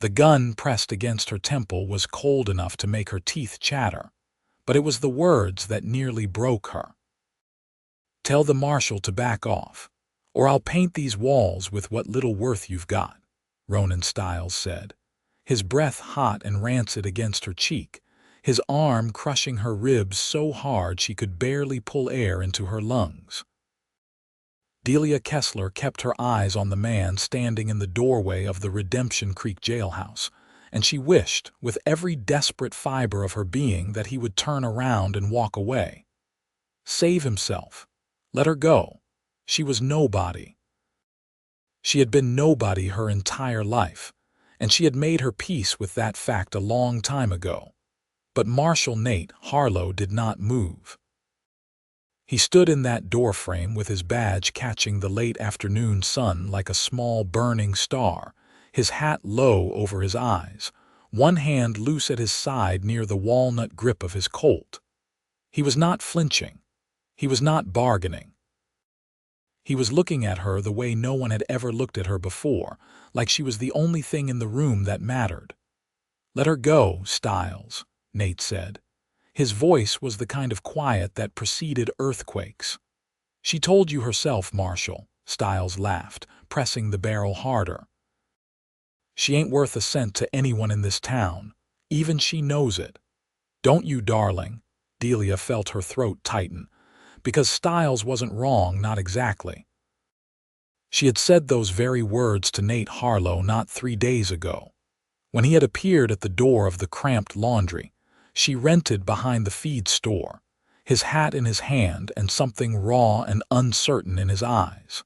The gun pressed against her temple was cold enough to make her teeth chatter, but it was the words that nearly broke her. "Tell the marshal to back off, or I'll paint these walls with what little worth you've got," Ronan Stiles said, his breath hot and rancid against her cheek, his arm crushing her ribs so hard she could barely pull air into her lungs. Delia Kessler kept her eyes on the man standing in the doorway of the Redemption Creek jailhouse, and she wished, with every desperate fiber of her being, that he would turn around and walk away. Save himself. Let her go. She was nobody. She had been nobody her entire life, and she had made her peace with that fact a long time ago. But Marshal Nate Harlow did not move. He stood in that doorframe with his badge catching the late afternoon sun like a small burning star, his hat low over his eyes, one hand loose at his side near the walnut grip of his Colt. He was not flinching. He was not bargaining. He was looking at her the way no one had ever looked at her before, like she was the only thing in the room that mattered. "Let her go, Stiles," Nate said. His voice was the kind of quiet that preceded earthquakes. "She told you herself, Marshal," Stiles laughed, pressing the barrel harder. "She ain't worth a cent to anyone in this town. Even she knows it. Don't you, darling?" Delia felt her throat tighten, because Stiles wasn't wrong, not exactly. She had said those very words to Nate Harlow not 3 days ago, when he had appeared at the door of the cramped laundry she rented behind the feed store, his hat in his hand and something raw and uncertain in his eyes.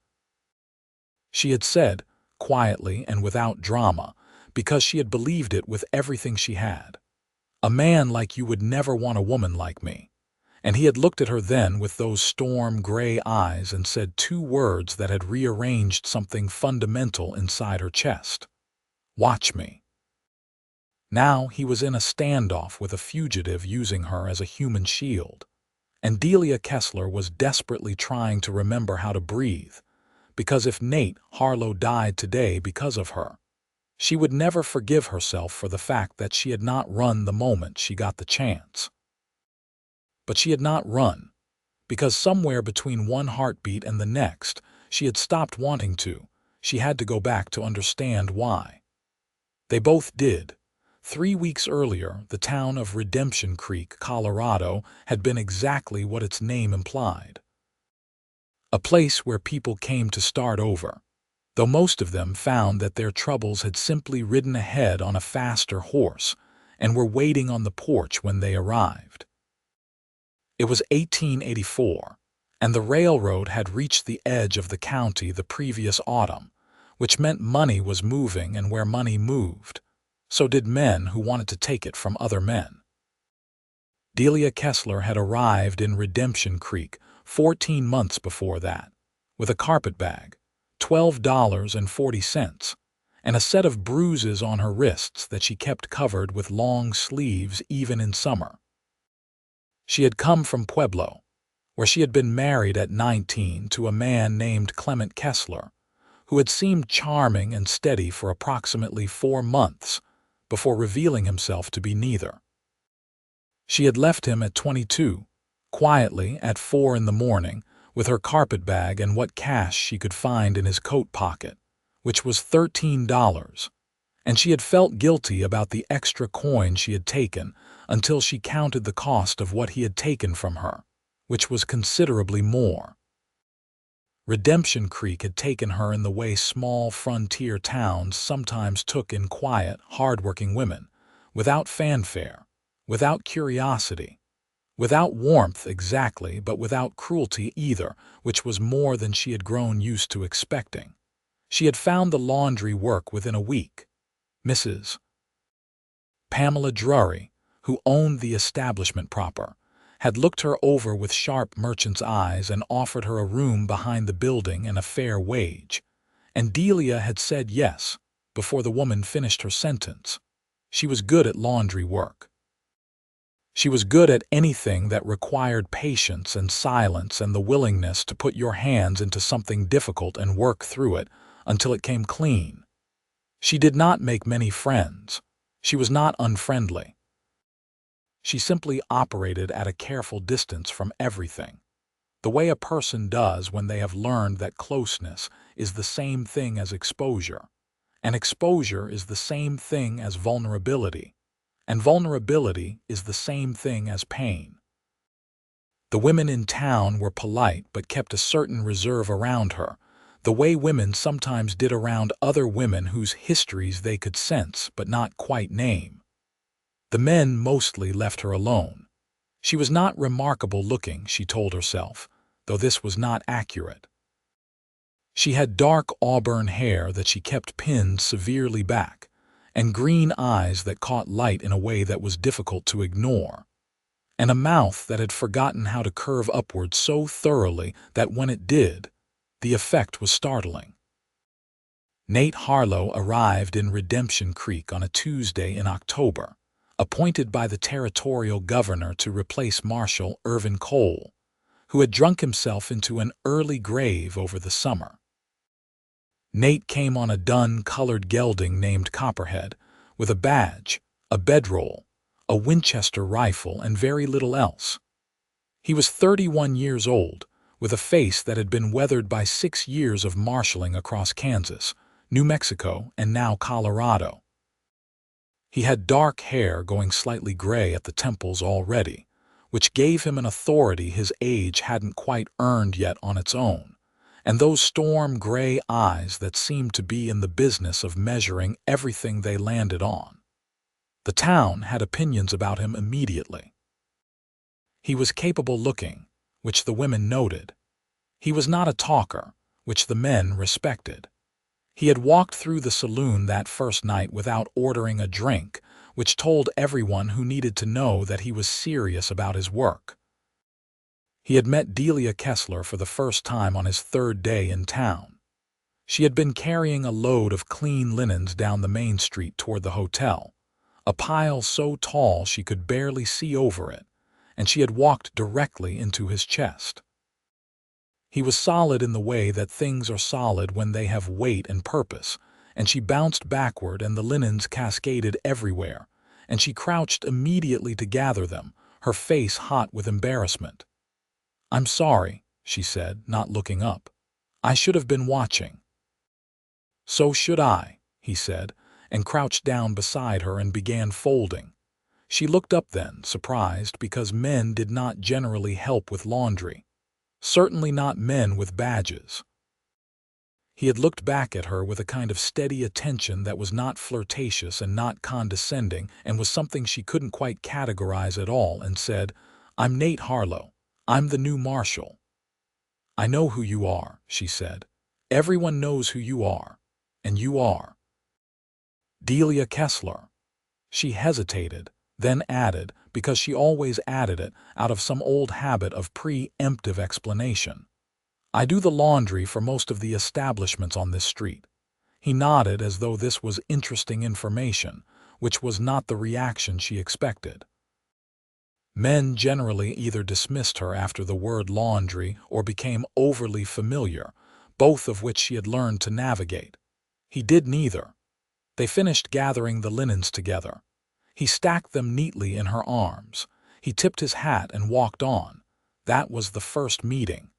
She had said, quietly and without drama, because she had believed it with everything she had, "A man like you would never want a woman like me." And he had looked at her then with those storm-gray eyes and said 2 words that had rearranged something fundamental inside her chest. "Watch me." Now he was in a standoff with a fugitive using her as a human shield, and Delia Kessler was desperately trying to remember how to breathe, because if Nate Harlow died today because of her, she would never forgive herself for the fact that she had not run the moment she got the chance. But she had not run, because somewhere between one heartbeat and the next, she had stopped wanting to. She had to go back to understand why. They both did. 3 weeks earlier, the town of Redemption Creek, Colorado, had been exactly what its name implied. A place where people came to start over, though most of them found that their troubles had simply ridden ahead on a faster horse and were waiting on the porch when they arrived. It was 1884, and the railroad had reached the edge of the county the previous autumn, which meant money was moving, and where money moved, so did men who wanted to take it from other men. Delia Kessler had arrived in Redemption Creek 14 months before that, with a carpetbag, $12.40, and a set of bruises on her wrists that she kept covered with long sleeves even in summer. She had come from Pueblo, where she had been married at 19 to a man named Clement Kessler, who had seemed charming and steady for approximately 4 months before revealing himself to be neither. She had left him at 22, quietly at 4 in the morning, with her carpetbag and what cash she could find in his coat pocket, which was $13, and she had felt guilty about the extra coin she had taken until she counted the cost of what he had taken from her, which was considerably more. Redemption Creek had taken her in the way small frontier towns sometimes took in quiet, hard-working women, without fanfare, without curiosity, without warmth exactly, but without cruelty either, which was more than she had grown used to expecting. She had found the laundry work within a week. Mrs. Pamela Drury, who owned the establishment proper, had looked her over with sharp merchant's eyes and offered her a room behind the building and a fair wage, and Delia had said yes before the woman finished her sentence. She was good at laundry work. She was good at anything that required patience and silence and the willingness to put your hands into something difficult and work through it until it came clean. She did not make many friends. She was not unfriendly. She simply operated at a careful distance from everything, the way a person does when they have learned that closeness is the same thing as exposure, and exposure is the same thing as vulnerability, and vulnerability is the same thing as pain. The women in town were polite but kept a certain reserve around her, the way women sometimes did around other women whose histories they could sense but not quite name. The men mostly left her alone. She was not remarkable looking, she told herself, though this was not accurate. She had dark auburn hair that she kept pinned severely back, and green eyes that caught light in a way that was difficult to ignore, and a mouth that had forgotten how to curve upward so thoroughly that when it did, the effect was startling. Nate Harlow arrived in Redemption Creek on a Tuesday in October, appointed by the territorial governor to replace Marshal Cole, who had drunk himself into an early grave over the summer. Nate came on a dun-colored gelding named Copperhead, with a badge, a bedroll, a Winchester rifle, and very little else. He was 31 years old, with a face that had been weathered by 6 years of marshaling across Kansas, New Mexico, and now Colorado. He had dark hair going slightly gray at the temples already, which gave him an authority his age hadn't quite earned yet on its own, and those storm-gray eyes that seemed to be in the business of measuring everything they landed on. The town had opinions about him immediately. He was capable-looking, which the women noted. He was not a talker, which the men respected. He had walked through the saloon that first night without ordering a drink, which told everyone who needed to know that he was serious about his work. He had met Delia Kessler for the first time on his 3rd day in town. She had been carrying a load of clean linens down the main street toward the hotel, a pile so tall she could barely see over it, and she had walked directly into his chest. He was solid in the way that things are solid when they have weight and purpose, and she bounced backward and the linens cascaded everywhere, and she crouched immediately to gather them, her face hot with embarrassment. "I'm sorry," she said, not looking up. "I should have been watching." "So should I," he said, and crouched down beside her and began folding. She looked up then, surprised, because men did not generally help with laundry. Certainly not men with badges. He had looked back at her with a kind of steady attention that was not flirtatious and not condescending and was something she couldn't quite categorize at all, and said, "I'm Nate Harlow. I'm the new marshal." "I know who you are," she said. "Everyone knows who you are. And you are Delia Kessler." She hesitated, then added, because she always added it out of some old habit of pre-emptive explanation, "I do the laundry for most of the establishments on this street." He nodded as though this was interesting information, which was not the reaction she expected. Men generally either dismissed her after the word laundry or became overly familiar, both of which she had learned to navigate. He did neither. They finished gathering the linens together. He stacked them neatly in her arms. He tipped his hat and walked on. That was the first meeting.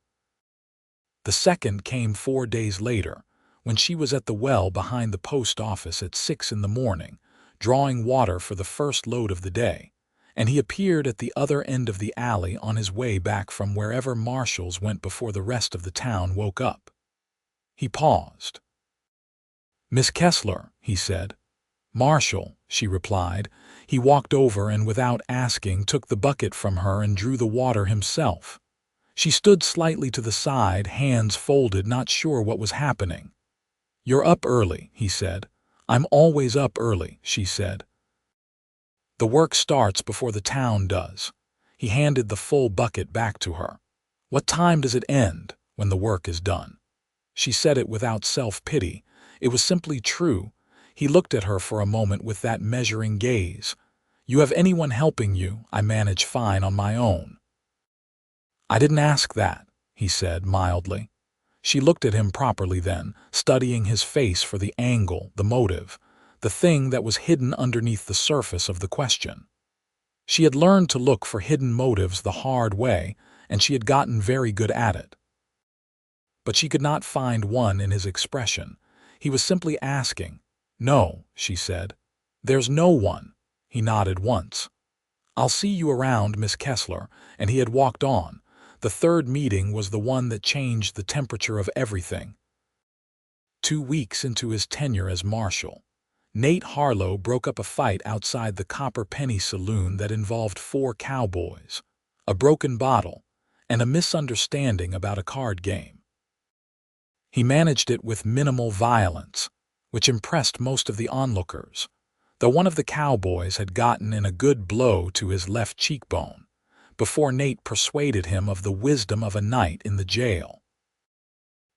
The second came 4 days later, when she was at the well behind the post office at 6 in the morning, drawing water for the first load of the day, and he appeared at the other end of the alley on his way back from wherever marshals went before the rest of the town woke up. He paused. "Miss Kessler," he said. "Marshal," she replied. He walked over and without asking took the bucket from her and drew the water himself. She stood slightly to the side, hands folded, not sure what was happening. "You're up early," he said. "I'm always up early," she said. "The work starts before the town does." He handed the full bucket back to her. "What time does it end when the work is done?" She said it without self-pity. It was simply true. He looked at her for a moment with that measuring gaze. "You have anyone helping you? I manage fine on my own." "I didn't ask that," he said mildly. She looked at him properly then, studying his face for the angle, the motive, the thing that was hidden underneath the surface of the question. She had learned to look for hidden motives the hard way, and she had gotten very good at it. But she could not find one in his expression. He was simply asking. "No," she said. "There's no one." He nodded once. "I'll see you around, Miss Kessler," and he had walked on. The third meeting was the one that changed the temperature of everything. 2 weeks into his tenure as Marshal, Nate Harlow broke up a fight outside the Copper Penny Saloon that involved 4 cowboys, a broken bottle, and a misunderstanding about a card game. He managed it with minimal violence, which impressed most of the onlookers, though one of the cowboys had gotten in a good blow to his left cheekbone, before Nate persuaded him of the wisdom of a night in the jail.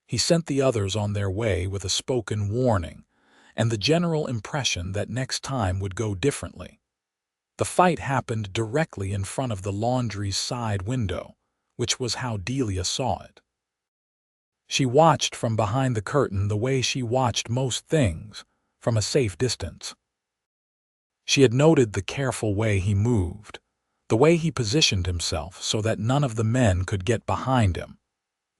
He sent the others on their way with a spoken warning, and the general impression that next time would go differently. The fight happened directly in front of the laundry's side window, which was how Delia saw it. She watched from behind the curtain the way she watched most things, from a safe distance. She had noted the careful way he moved, the way he positioned himself so that none of the men could get behind him,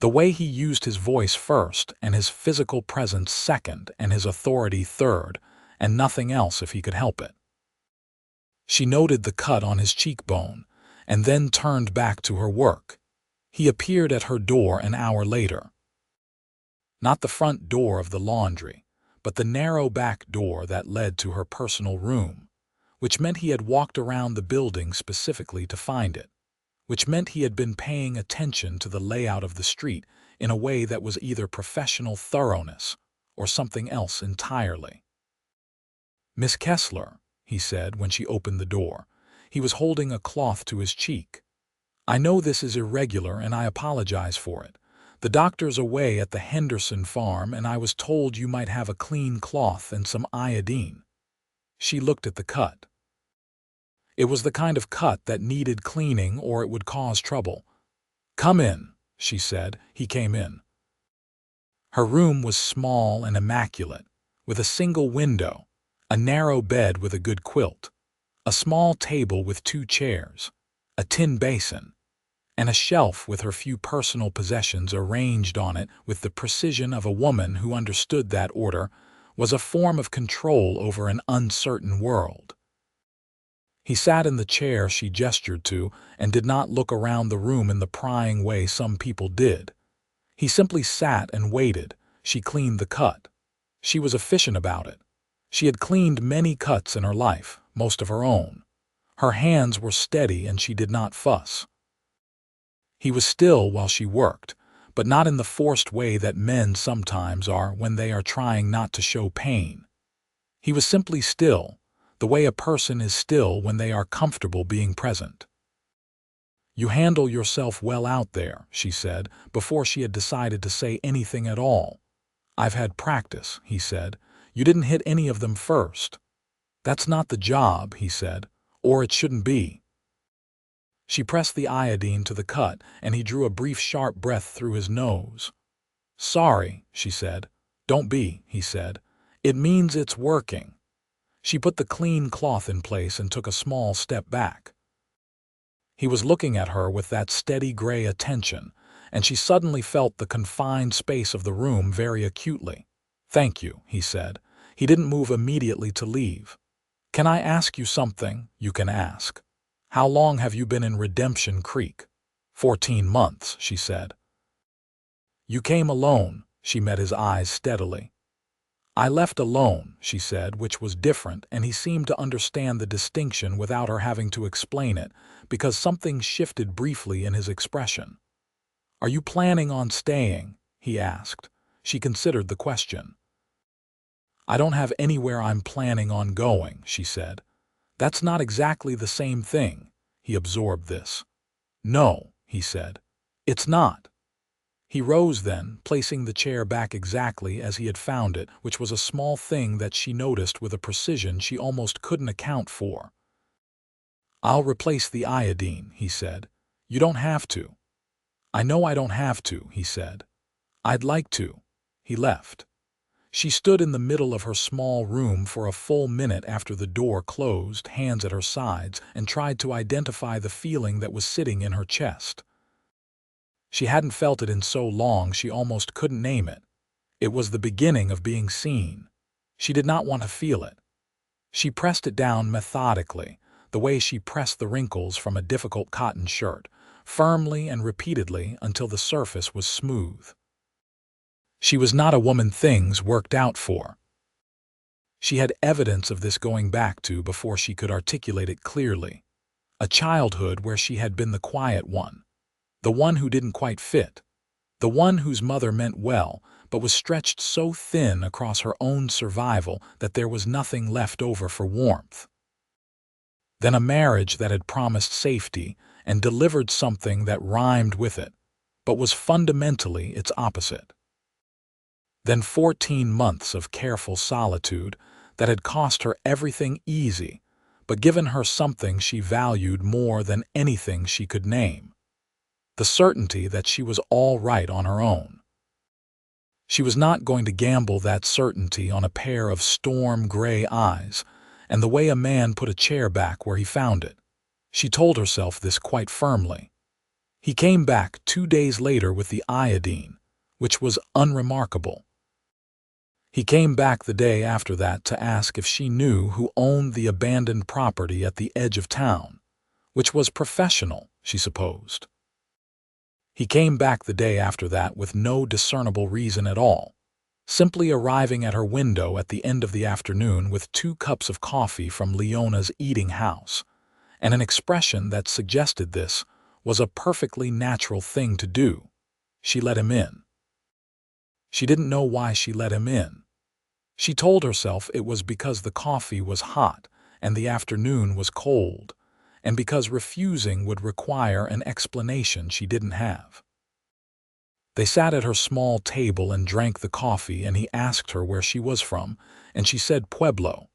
the way he used his voice first and his physical presence second and his authority third, and nothing else if he could help it. She noted the cut on his cheekbone and then turned back to her work. He appeared at her door an hour later. Not the front door of the laundry, but the narrow back door that led to her personal room, which meant he had walked around the building specifically to find it, which meant he had been paying attention to the layout of the street in a way that was either professional thoroughness or something else entirely. "Miss Kessler," he said when she opened the door. He was holding a cloth to his cheek. "I know this is irregular and I apologize for it. The doctor's away at the Henderson farm and I was told you might have a clean cloth and some iodine." She looked at the cut. It was the kind of cut that needed cleaning or it would cause trouble. "Come in," she said. He came in. Her room was small and immaculate, with a single window, a narrow bed with a good quilt, a small table with 2 chairs, a tin basin, and a shelf with her few personal possessions arranged on it with the precision of a woman who understood that order was a form of control over an uncertain world. He sat in the chair she gestured to and did not look around the room in the prying way some people did. He simply sat and waited. She cleaned the cut. She was efficient about it. She had cleaned many cuts in her life, most of her own. Her hands were steady and she did not fuss. He was still while she worked, but not in the forced way that men sometimes are when they are trying not to show pain. He was simply still, the way a person is still when they are comfortable being present. "You handle yourself well out there," she said, before she had decided to say anything at all. "I've had practice," he said. "You didn't hit any of them first." "That's not the job," he said, "or it shouldn't be." She pressed the iodine to the cut, and he drew a brief sharp breath through his nose. "Sorry," she said. "Don't be," he said. "It means it's working." She put the clean cloth in place and took a small step back. He was looking at her with that steady gray attention, and she suddenly felt the confined space of the room very acutely. "Thank you," he said. He didn't move immediately to leave. "Can I ask you something?" "You can ask." "How long have you been in Redemption Creek?" 14 months, she said. "You came alone." She met his eyes steadily. "I left alone," she said, which was different, and he seemed to understand the distinction without her having to explain it, because something shifted briefly in his expression. "Are you planning on staying?" he asked. She considered the question. "I don't have anywhere I'm planning on going," she said. "That's not exactly the same thing." He absorbed this. "No," he said. "It's not." He rose then, placing the chair back exactly as he had found it, which was a small thing that she noticed with a precision she almost couldn't account for. "I'll replace the iodine," he said. "You don't have to." "I know I don't have to," he said. I'd like to. He left. She stood in the middle of her small room for a full minute after the door closed, hands at her sides, and tried to identify the feeling that was sitting in her chest. She hadn't felt it in so long she almost couldn't name it. It was the beginning of being seen. She did not want to feel it. She pressed it down methodically, the way she pressed the wrinkles from a difficult cotton shirt, firmly and repeatedly until the surface was smooth. She was not a woman things worked out for. She had evidence of this going back to before she could articulate it clearly. A childhood where she had been the quiet one, the one who didn't quite fit, the one whose mother meant well but was stretched so thin across her own survival that there was nothing left over for warmth. Then a marriage that had promised safety and delivered something that rhymed with it, but was fundamentally its opposite. Then 14 months of careful solitude that had cost her everything easy, but given her something she valued more than anything she could name. The certainty that she was all right on her own. She was not going to gamble that certainty on a pair of storm-gray eyes and the way a man put a chair back where he found it. She told herself this quite firmly. He came back 2 days later with the iodine, which was unremarkable. He came back the day after that to ask if she knew who owned the abandoned property at the edge of town, which was professional, she supposed. He came back the day after that with no discernible reason at all, simply arriving at her window at the end of the afternoon with 2 cups of coffee from Leona's eating house, and an expression that suggested this was a perfectly natural thing to do. She let him in. She didn't know why she let him in. She told herself it was because the coffee was hot and the afternoon was cold, and because refusing would require an explanation she didn't have. They sat at her small table and drank the coffee, and he asked her where she was from, and she said Pueblo,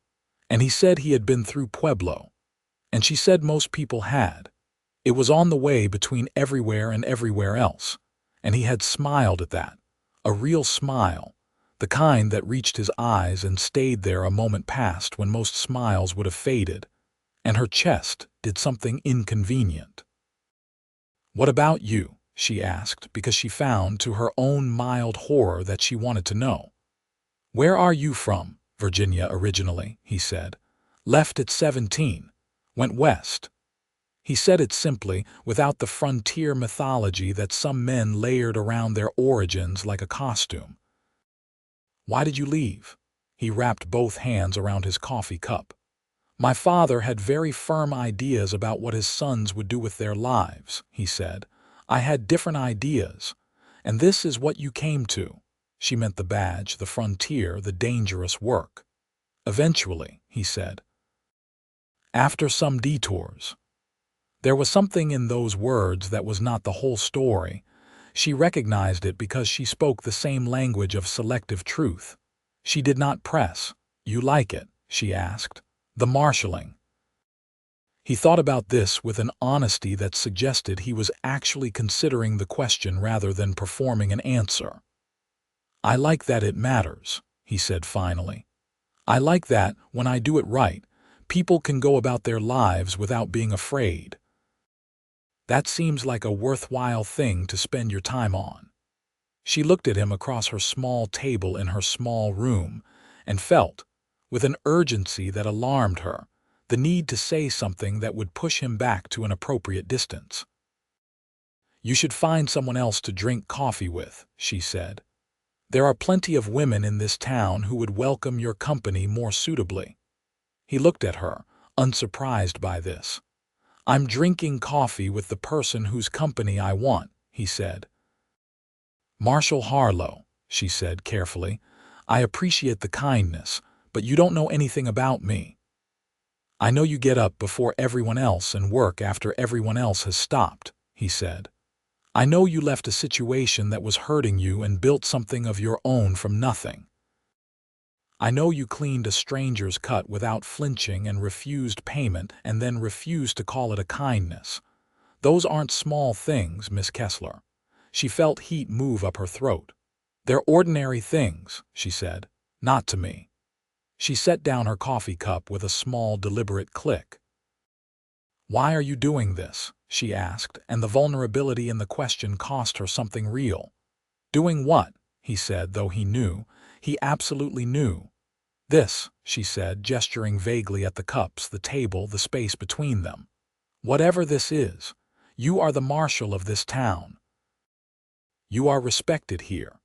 and he said he had been through Pueblo, and she said most people had. It was on the way between everywhere and everywhere else, and he had smiled at that, a real smile, the kind that reached his eyes and stayed there a moment past when most smiles would have faded, and her chest did something inconvenient. "What about you?" she asked, because she found to her own mild horror that she wanted to know. "Where are you from?" "Virginia originally," he said. "Left at 17. Went west." He said it simply, without the frontier mythology that some men layered around their origins like a costume. "Why did you leave?" He wrapped both hands around his coffee cup. "My father had very firm ideas about what his sons would do with their lives," he said. "I had different ideas, and this is what you came to." She meant the badge, the frontier, the dangerous work. "Eventually," he said. "After some detours." There was something in those words that was not the whole story. She recognized it because she spoke the same language of selective truth. She did not press. "You like it?" she asked. "The marshalling." He thought about this with an honesty that suggested he was actually considering the question rather than performing an answer. "I like that it matters," he said finally. "I like that, when I do it right, people can go about their lives without being afraid. That seems like a worthwhile thing to spend your time on." She looked at him across her small table in her small room and felt, with an urgency that alarmed her, the need to say something that would push him back to an appropriate distance. "You should find someone else to drink coffee with," she said. "There are plenty of women in this town who would welcome your company more suitably." He looked at her, unsurprised by this. "I'm drinking coffee with the person whose company I want," he said. "Marshal Harlow," she said carefully. "I appreciate the kindness, but you don't know anything about me. I know you get up before everyone else and work after everyone else has stopped," he said. "I know you left a situation that was hurting you and built something of your own from nothing. I know you cleaned a stranger's cut without flinching and refused payment and then refused to call it a kindness. Those aren't small things, Miss Kessler." She felt heat move up her throat. "They're ordinary things," she said. "Not to me." She set down her coffee cup with a small, deliberate click. "Why are you doing this?" she asked, and the vulnerability in the question cost her something real. "Doing what?" he said, though he knew. He absolutely knew. "This," she said, gesturing vaguely at the cups, the table, the space between them. "Whatever this is, you are the marshal of this town. You are respected here.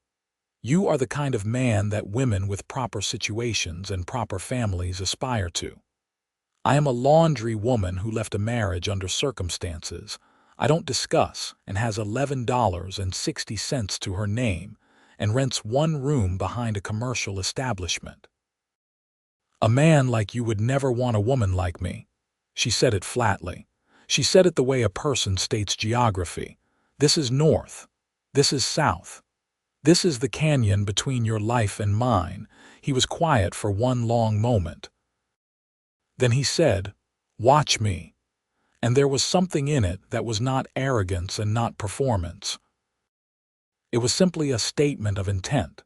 You are the kind of man that women with proper situations and proper families aspire to. I am a laundry woman who left a marriage under circumstances I don't discuss and has $11.60 to her name and rents one room behind a commercial establishment. A man like you would never want a woman like me." She said it flatly. She said it the way a person states geography. "This is north. This is south. This is the canyon between your life and mine." He was quiet for one long moment. Then he said, "Watch me." And there was something in it that was not arrogance and not performance. It was simply a statement of intent,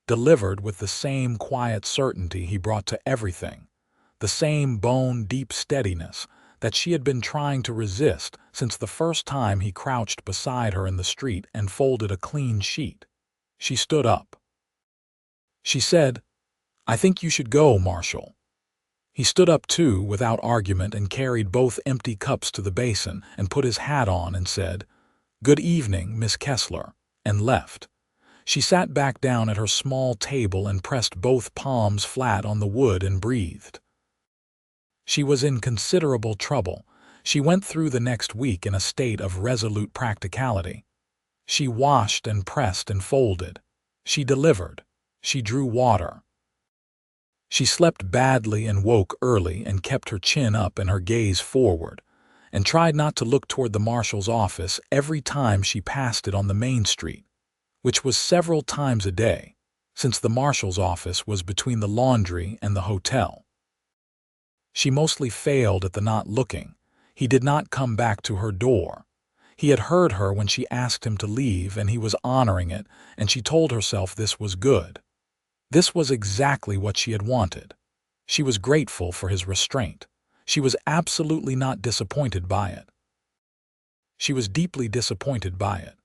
delivered with the same quiet certainty he brought to everything, the same bone-deep steadiness that she had been trying to resist since the first time he crouched beside her in the street and folded a clean sheet. She stood up. She said, "I think you should go, Marshal." He stood up too, without argument, and carried both empty cups to the basin and put his hat on and said, "Good evening, Miss Kessler," and left. She sat back down at her small table and pressed both palms flat on the wood and breathed. She was in considerable trouble. She went through the next week in a state of resolute practicality. She washed and pressed and folded. She delivered. She drew water. She slept badly and woke early and kept her chin up and her gaze forward, and tried not to look toward the marshal's office every time she passed it on the main street, which was several times a day, since the marshal's office was between the laundry and the hotel. She mostly failed at the not looking. He did not come back to her door. He had heard her when she asked him to leave, and he was honoring it, and she told herself this was good. This was exactly what she had wanted. She was grateful for his restraint. She was absolutely not disappointed by it. She was deeply disappointed by it.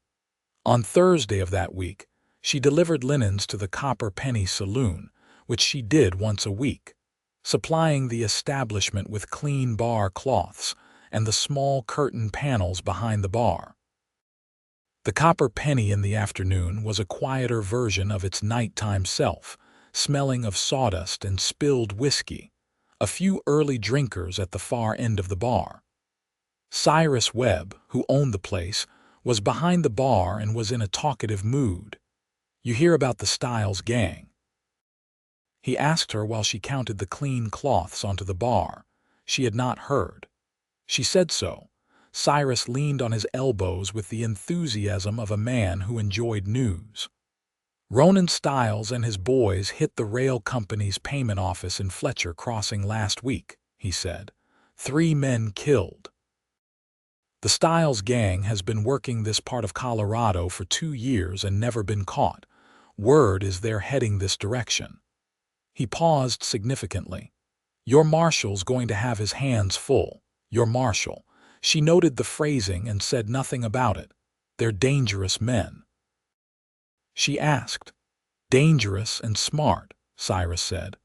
On Thursday of that week, she delivered linens to the Copper Penny Saloon, which she did once a week, supplying the establishment with clean bar cloths and the small curtain panels behind the bar. The Copper Penny in the afternoon was a quieter version of its nighttime self, smelling of sawdust and spilled whiskey, a few early drinkers at the far end of the bar. Cyrus Webb, who owned the place, was behind the bar and was in a talkative mood. "You hear about the Styles gang?" He asked her while she counted the clean cloths onto the bar. She had not heard. She said so. Cyrus leaned on his elbows with the enthusiasm of a man who enjoyed news. "Ronan Styles and his boys hit the rail company's payment office in Fletcher Crossing last week," he said. "3 men killed. The Styles gang has been working this part of Colorado for 2 years and never been caught. Word is they're heading this direction." He paused significantly. "Your marshal's going to have his hands full. Your marshal." She noted the phrasing and said nothing about it. "They're dangerous men." She asked. "Dangerous and smart," Cyrus said.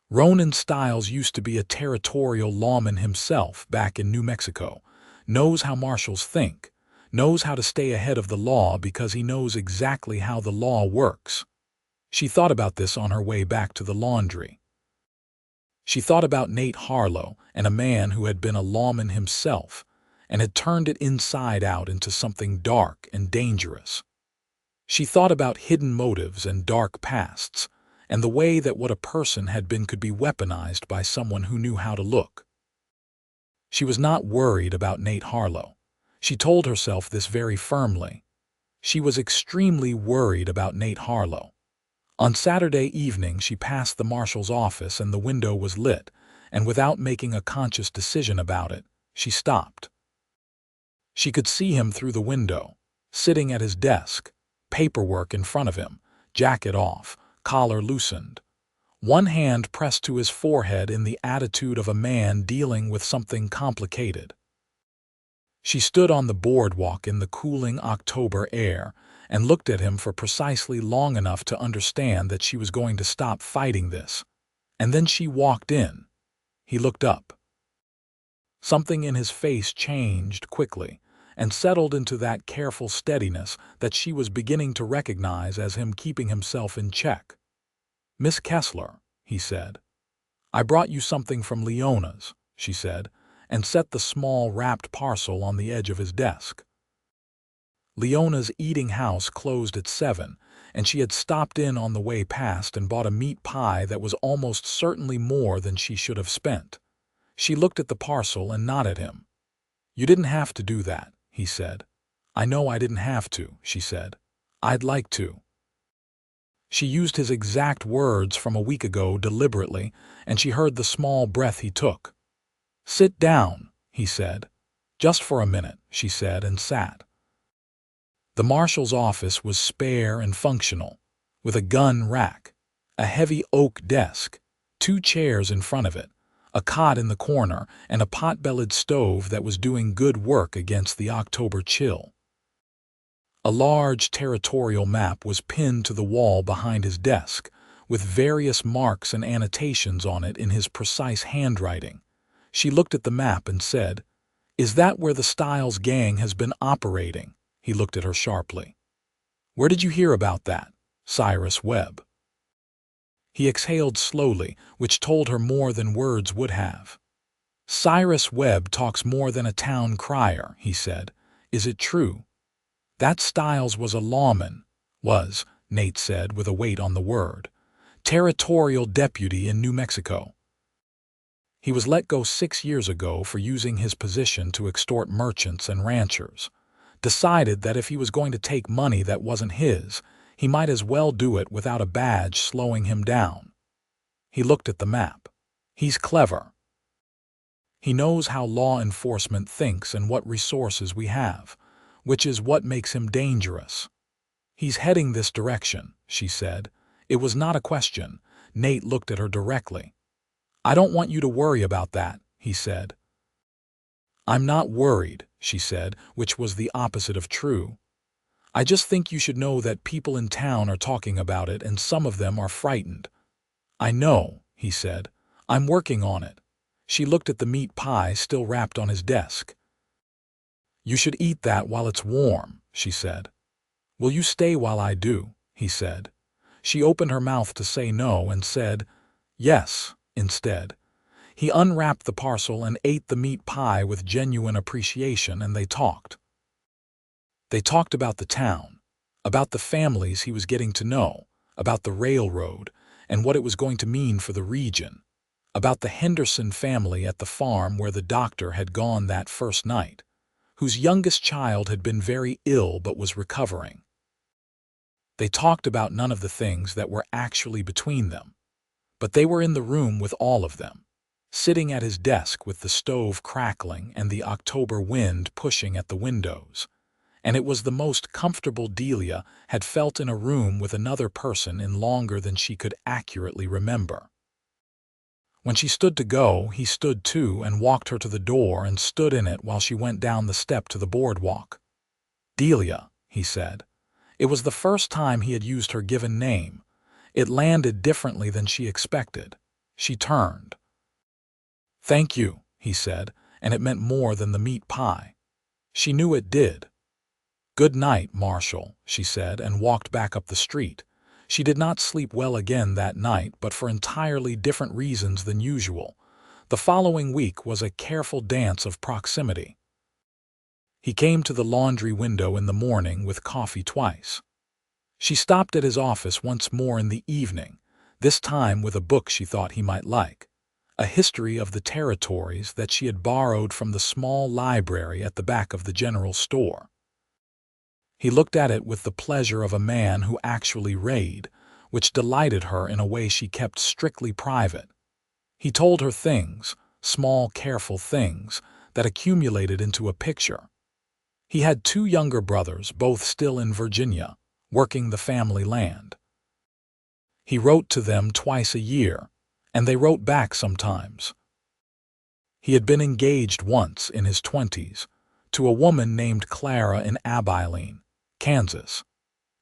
"Ronan Styles used to be a territorial lawman himself back in New Mexico. Knows how marshals think. Knows how to stay ahead of the law because he knows exactly how the law works." She thought about this on her way back to the laundry. She thought about Nate Harlow and a man who had been a lawman himself and had turned it inside out into something dark and dangerous. She thought about hidden motives and dark pasts, and the way that what a person had been could be weaponized by someone who knew how to look. She was not worried about Nate Harlow. She told herself this very firmly. She was extremely worried about Nate Harlow. On Saturday evening she passed the marshal's office and the window was lit, and without making a conscious decision about it, she stopped. She could see him through the window, sitting at his desk, paperwork in front of him, jacket off, collar loosened. One hand pressed to his forehead in the attitude of a man dealing with something complicated. She stood on the boardwalk in the cooling October air and looked at him for precisely long enough to understand that she was going to stop fighting this. And then she walked in. He looked up. Something in his face changed quickly and settled into that careful steadiness that she was beginning to recognize as him keeping himself in check. "Miss Kessler," he said. "I brought you something from Leona's," she said, and set the small wrapped parcel on the edge of his desk. Leona's eating house closed at 7, and she had stopped in on the way past and bought a meat pie that was almost certainly more than she should have spent. She looked at the parcel and nodded at him. "You didn't have to do that," he said. "I know I didn't have to," she said. "I'd like to." She used his exact words from a week ago deliberately, and she heard the small breath he took. "Sit down," he said. "Just for a minute," she said, and sat. The marshal's office was spare and functional, with a gun rack, a heavy oak desk, 2 chairs in front of it, a cot in the corner, and a pot-bellied stove that was doing good work against the October chill. A large territorial map was pinned to the wall behind his desk, with various marks and annotations on it in his precise handwriting. She looked at the map and said, "Is that where the Styles gang has been operating?" He looked at her sharply. "Where did you hear about that?" "Cyrus Webb." He exhaled slowly, which told her more than words would have. "Cyrus Webb talks more than a town crier," he said. "Is it true?" "That Styles was a lawman," Nate said with a weight on the word. "Territorial deputy in New Mexico. He was let go 6 years ago for using his position to extort merchants and ranchers. Decided that if he was going to take money that wasn't his, he might as well do it without a badge slowing him down." He looked at the map. "He's clever. He knows how law enforcement thinks and what resources we have, which is what makes him dangerous. He's heading this direction," she said. It was not a question. Nate looked at her directly. "I don't want you to worry about that," he said. "I'm not worried," she said, which was the opposite of true. "I just think you should know that people in town are talking about it and some of them are frightened." "I know," he said. "I'm working on it." She looked at the meat pie still wrapped on his desk. "You should eat that while it's warm," she said. "Will you stay while I do?" he said. She opened her mouth to say no and said yes instead. He unwrapped the parcel and ate the meat pie with genuine appreciation, and they talked. They talked about the town, about the families he was getting to know, about the railroad, and what it was going to mean for the region, about the Henderson family at the farm where the doctor had gone that first night, whose youngest child had been very ill but was recovering. They talked about none of the things that were actually between them, but they were in the room with all of them, sitting at his desk with the stove crackling and the October wind pushing at the windows. And it was the most comfortable Delia had felt in a room with another person in longer than she could accurately remember. When she stood to go, he stood too and walked her to the door and stood in it while she went down the step to the boardwalk. "Delia," he said. It was the first time he had used her given name. It landed differently than she expected. She turned. "Thank you," he said, and it meant more than the meat pie. She knew it did. "Good night, Marshal," she said, and walked back up the street. She did not sleep well again that night, but for entirely different reasons than usual. The following week was a careful dance of proximity. He came to the laundry window in the morning with coffee twice. She stopped at his office once more in the evening, this time with a book she thought he might like, a history of the territories that she had borrowed from the small library at the back of the general store. He looked at it with the pleasure of a man who actually read, which delighted her in a way she kept strictly private. He told her things, small, careful things, that accumulated into a picture. He had 2 younger brothers, both still in Virginia, working the family land. He wrote to them twice a year, and they wrote back sometimes. He had been engaged once in his 20s to a woman named Clara in Abilene, Kansas,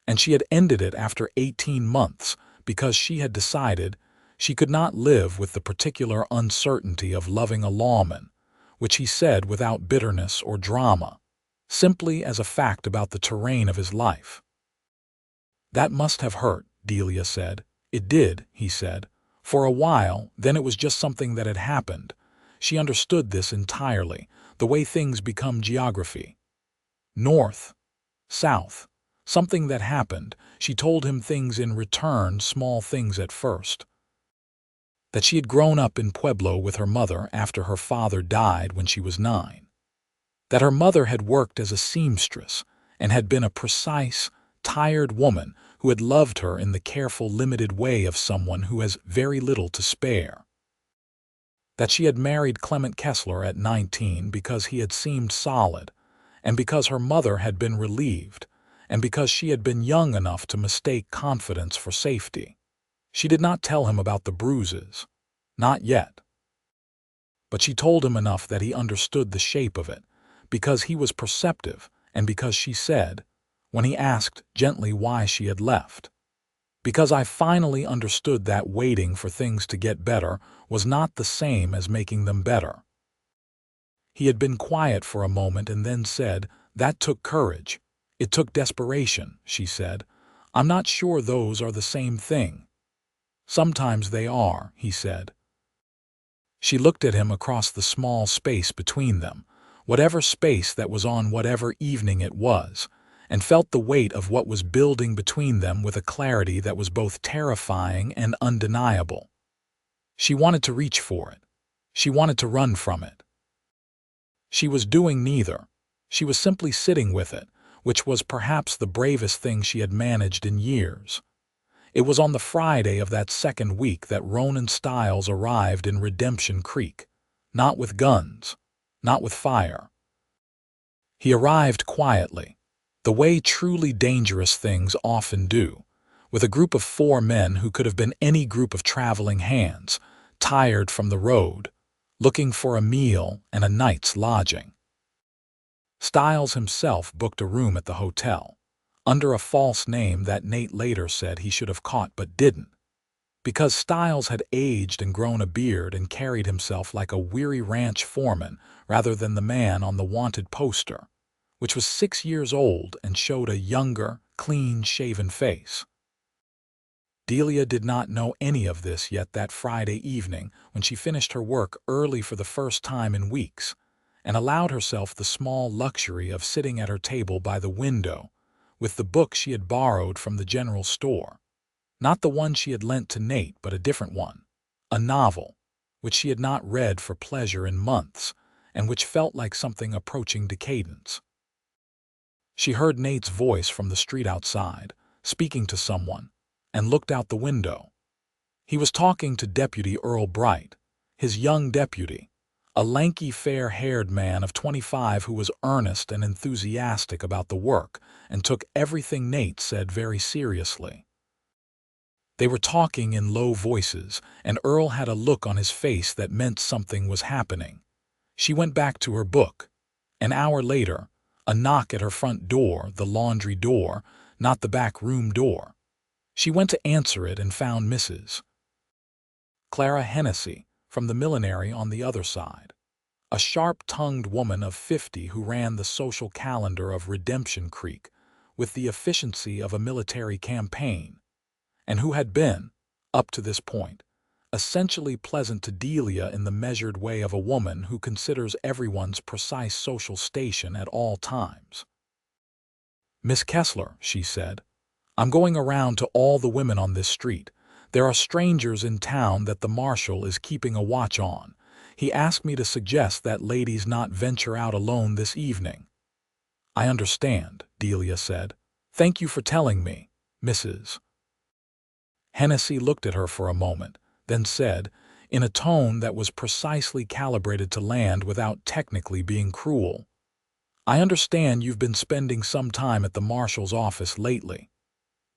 and she had ended it after 18 months because she had decided she could not live with the particular uncertainty of loving a lawman, which he said without bitterness or drama, simply as a fact about the terrain of his life. That must have hurt, Delia said. It did, he said. For a while, then it was just something that had happened. She understood this entirely, the way things become geography. North, south, something that happened. She told him things in return, small things at first. That she had grown up in Pueblo with her mother after her father died when she was 9. That her mother had worked as a seamstress and had been a precise, tired woman who had loved her in the careful, limited way of someone who has very little to spare. That she had married Clement Kessler at 19 because he had seemed solid, and because her mother had been relieved, and because she had been young enough to mistake confidence for safety. She did not tell him about the bruises. Not yet. But she told him enough that he understood the shape of it, because he was perceptive, and because she said, when he asked gently why she had left, "Because I finally understood that waiting for things to get better was not the same as making them better." He had been quiet for a moment and then said, "That took courage. It took desperation," she said. "I'm not sure those are the same thing." "Sometimes they are," he said. She looked at him across the small space between them, whatever space that was on whatever evening it was, and felt the weight of what was building between them with a clarity that was both terrifying and undeniable. She wanted to reach for it. She wanted to run from it. She was doing neither. She was simply sitting with it, which was perhaps the bravest thing she had managed in years. It was on the Friday of that second week that Ronan Stiles arrived in Redemption Creek, not with guns, not with fire. He arrived quietly, the way truly dangerous things often do, with a group of 4 men who could have been any group of traveling hands, tired from the road, looking for a meal and a night's lodging. Stiles himself booked a room at the hotel, under a false name that Nate later said he should have caught but didn't, because Stiles had aged and grown a beard and carried himself like a weary ranch foreman rather than the man on the wanted poster, which was 6 years old and showed a younger, clean-shaven face. Delia did not know any of this yet that Friday evening when she finished her work early for the first time in weeks and allowed herself the small luxury of sitting at her table by the window with the book she had borrowed from the general store. Not the one she had lent to Nate, but a different one, a novel, which she had not read for pleasure in months and which felt like something approaching decadence. She heard Nate's voice from the street outside, speaking to someone, and looked out the window. He was talking to Deputy Earl Bright, his young deputy, a lanky, fair-haired man of 25 who was earnest and enthusiastic about the work and took everything Nate said very seriously. They were talking in low voices, and Earl had a look on his face that meant something was happening. She went back to her book. An hour later, a knock at her front door, the laundry door, not the back room door. She went to answer it and found Mrs. Clara Hennessy from the millinery on the other side, a sharp-tongued woman of 50 who ran the social calendar of Redemption Creek with the efficiency of a military campaign, and who had been, up to this point, essentially pleasant to Delia in the measured way of a woman who considers everyone's precise social station at all times. "Miss Kessler," she said, "I'm going around to all the women on this street. There are strangers in town that the marshal is keeping a watch on. He asked me to suggest that ladies not venture out alone this evening." "I understand," Delia said. "Thank you for telling me, Mrs." Hennessy looked at her for a moment, then said, in a tone that was precisely calibrated to land without technically being cruel, "I understand you've been spending some time at the marshal's office lately."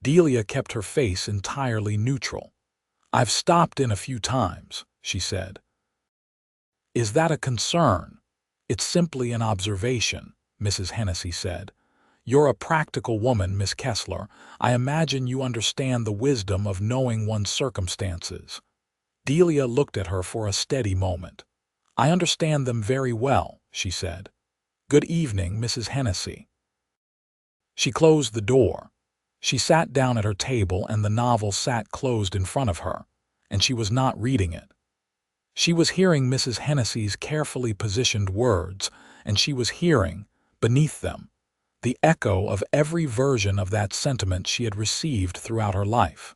Delia kept her face entirely neutral. "I've stopped in a few times," she said. "Is that a concern?" "It's simply an observation," Mrs. Hennessy said. "You're a practical woman, Miss Kessler. I imagine you understand the wisdom of knowing one's circumstances." Delia looked at her for a steady moment. "I understand them very well," she said. "Good evening, Mrs. Hennessy." She closed the door. She sat down at her table and the novel sat closed in front of her, and she was not reading it. She was hearing Mrs. Hennessy's carefully positioned words, and she was hearing, beneath them, the echo of every version of that sentiment she had received throughout her life.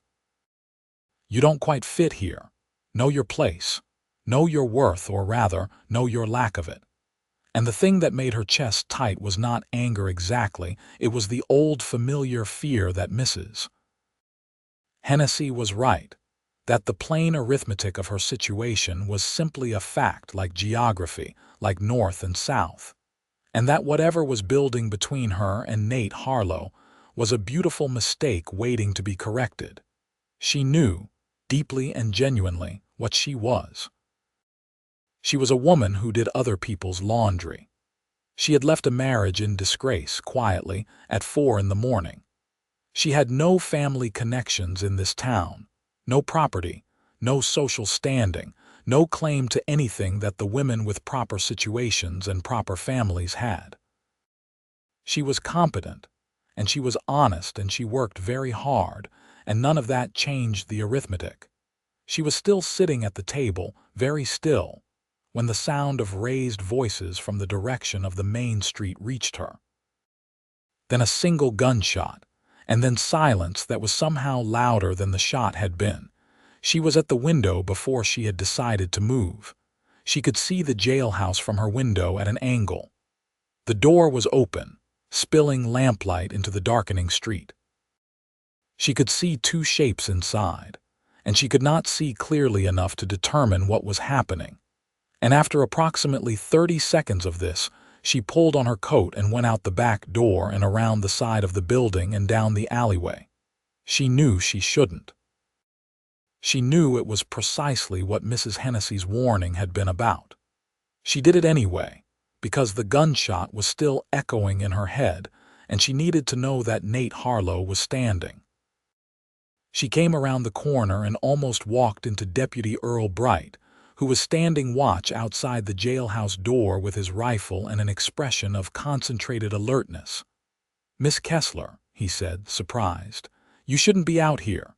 "You don't quite fit here. Know your place. Know your worth, or rather, know your lack of it." And the thing that made her chest tight was not anger exactly, it was the old familiar fear that Mrs. Hennessy was right, that the plain arithmetic of her situation was simply a fact like geography, like north and south, and that whatever was building between her and Nate Harlow was a beautiful mistake waiting to be corrected. She knew, deeply and genuinely, what she was. She was a woman who did other people's laundry. She had left a marriage in disgrace, quietly, at 4 in the morning. She had no family connections in this town, no property, no social standing, no claim to anything that the women with proper situations and proper families had. She was competent, and she was honest, and she worked very hard, and none of that changed the arithmetic. She was still sitting at the table, very still, when the sound of raised voices from the direction of the main street reached her. Then a single gunshot, and then silence that was somehow louder than the shot had been. She was at the window before she had decided to move. She could see the jailhouse from her window at an angle. The door was open, spilling lamplight into the darkening street. She could see two shapes inside, and she could not see clearly enough to determine what was happening. And after approximately 30 seconds of this, she pulled on her coat and went out the back door and around the side of the building and down the alleyway. She knew she shouldn't. She knew it was precisely what Mrs. Hennessy's warning had been about. She did it anyway, because the gunshot was still echoing in her head, and she needed to know that Nate Harlow was standing. She came around the corner and almost walked into Deputy Earl Bright, who was standing watch outside the jailhouse door with his rifle and an expression of concentrated alertness. "Miss Kessler," he said, surprised, "you shouldn't be out here."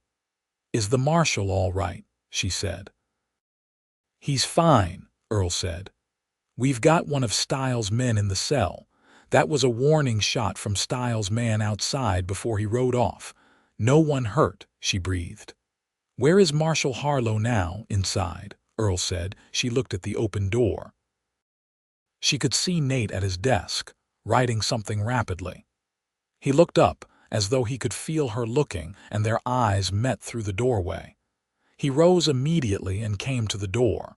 "Is the marshal all right?" she said. "He's fine," Earl said. "We've got one of Styles' men in the cell. That was a warning shot from Styles' man outside before he rode off. No one hurt," she breathed. "Where is Marshal Harlow now?" "Inside," Earl said. She looked at the open door. She could see Nate at his desk, writing something rapidly. He looked up, as though he could feel her looking, and their eyes met through the doorway. He rose immediately and came to the door.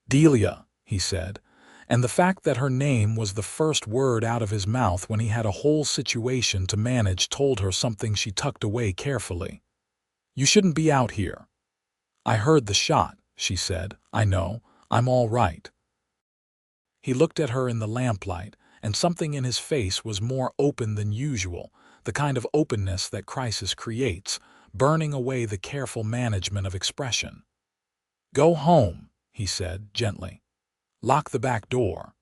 "Delia," he said, and the fact that her name was the first word out of his mouth when he had a whole situation to manage told her something she tucked away carefully. "You shouldn't be out here." "I heard the shot," she said. "I know. I'm all right." He looked at her in the lamplight, and something in his face was more open than usual, the kind of openness that crisis creates, burning away the careful management of expression. "Go home," he said, gently. "Lock the back door.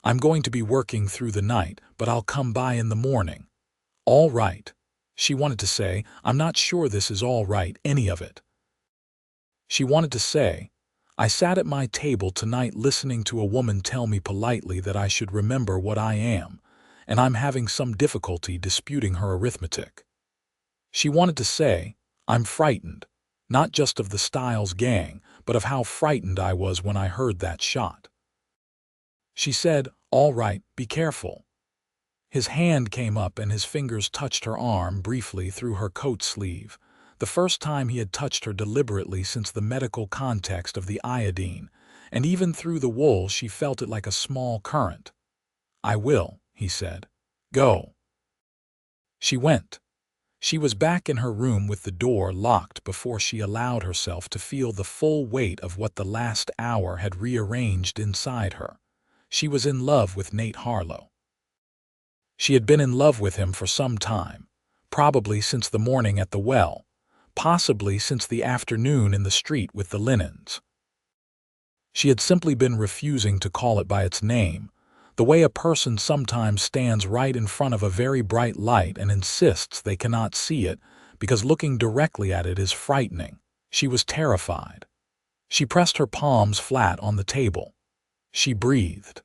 I'm going to be working through the night, but I'll come by in the morning." "All right." She wanted to say, "I'm not sure this is all right, any of it." She wanted to say, "I sat at my table tonight listening to a woman tell me politely that I should remember what I am, and I'm having some difficulty disputing her arithmetic." She wanted to say, "I'm frightened, not just of the Styles gang, but of how frightened I was when I heard that shot." She said, "All right, be careful." His hand came up and his fingers touched her arm briefly through her coat sleeve, the first time he had touched her deliberately since the medical context of the iodine, and even through the wool she felt it like a small current. "I will," he said. "Go." She went. She was back in her room with the door locked before she allowed herself to feel the full weight of what the last hour had rearranged inside her. She was in love with Nate Harlow. She had been in love with him for some time, probably since the morning at the well, possibly since the afternoon in the street with the linens. She had simply been refusing to call it by its name, the way a person sometimes stands right in front of a very bright light and insists they cannot see it because looking directly at it is frightening. She was terrified. She pressed her palms flat on the table. She breathed.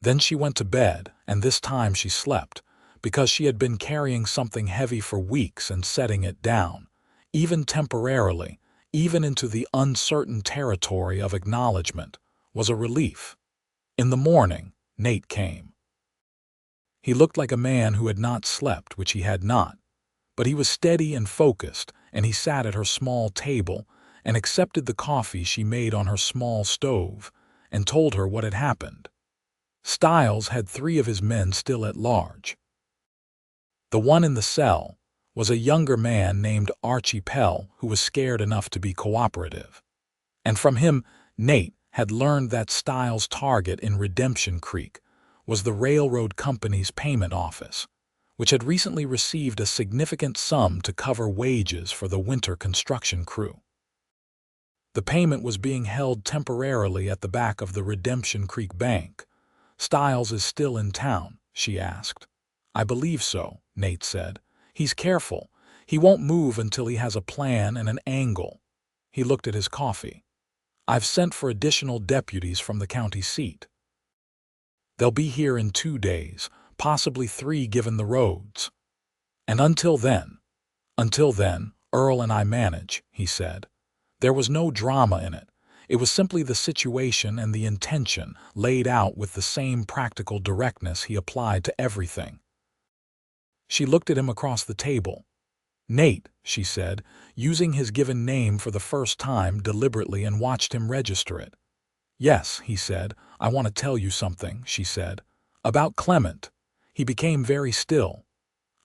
Then she went to bed, and this time she slept, because she had been carrying something heavy for weeks and setting it down, even temporarily, even into the uncertain territory of acknowledgement, was a relief. In the morning, Nate came. He looked like a man who had not slept, which he had not, but he was steady and focused, and he sat at her small table and accepted the coffee she made on her small stove and told her what had happened. Styles had 3 of his men still at large. The one in the cell was a younger man named Archie Pell who was scared enough to be cooperative. And from him, Nate had learned that Styles' target in Redemption Creek was the railroad company's payment office, which had recently received a significant sum to cover wages for the winter construction crew. The payment was being held temporarily at the back of the Redemption Creek Bank. "Styles is still in town?" she asked. "I believe so," Nate said. "He's careful. He won't move until he has a plan and an angle." He looked at his coffee. "I've sent for additional deputies from the county seat. They'll be here in 2 days, possibly 3 given the roads. And until then, Earl and I manage," he said. There was no drama in it. It was simply the situation and the intention laid out with the same practical directness he applied to everything. She looked at him across the table. "Nate," she said, using his given name for the first time deliberately, and watched him register it. "Yes," he said. "I want to tell you something," she said. "About Clement." He became very still.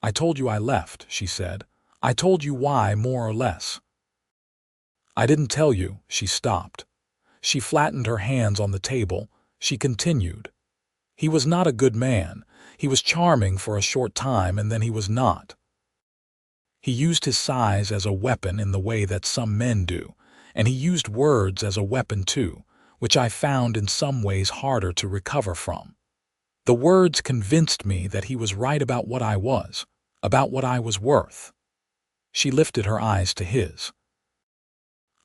"I told you I left," she said. "I told you why, more or less." "I didn't tell you." She stopped. She flattened her hands on the table. She continued. "He was not a good man. He was charming for a short time, and then he was not. He used his size as a weapon in the way that some men do, and he used words as a weapon too, which I found in some ways harder to recover from. The words convinced me that he was right about what I was, about what I was worth." She lifted her eyes to his.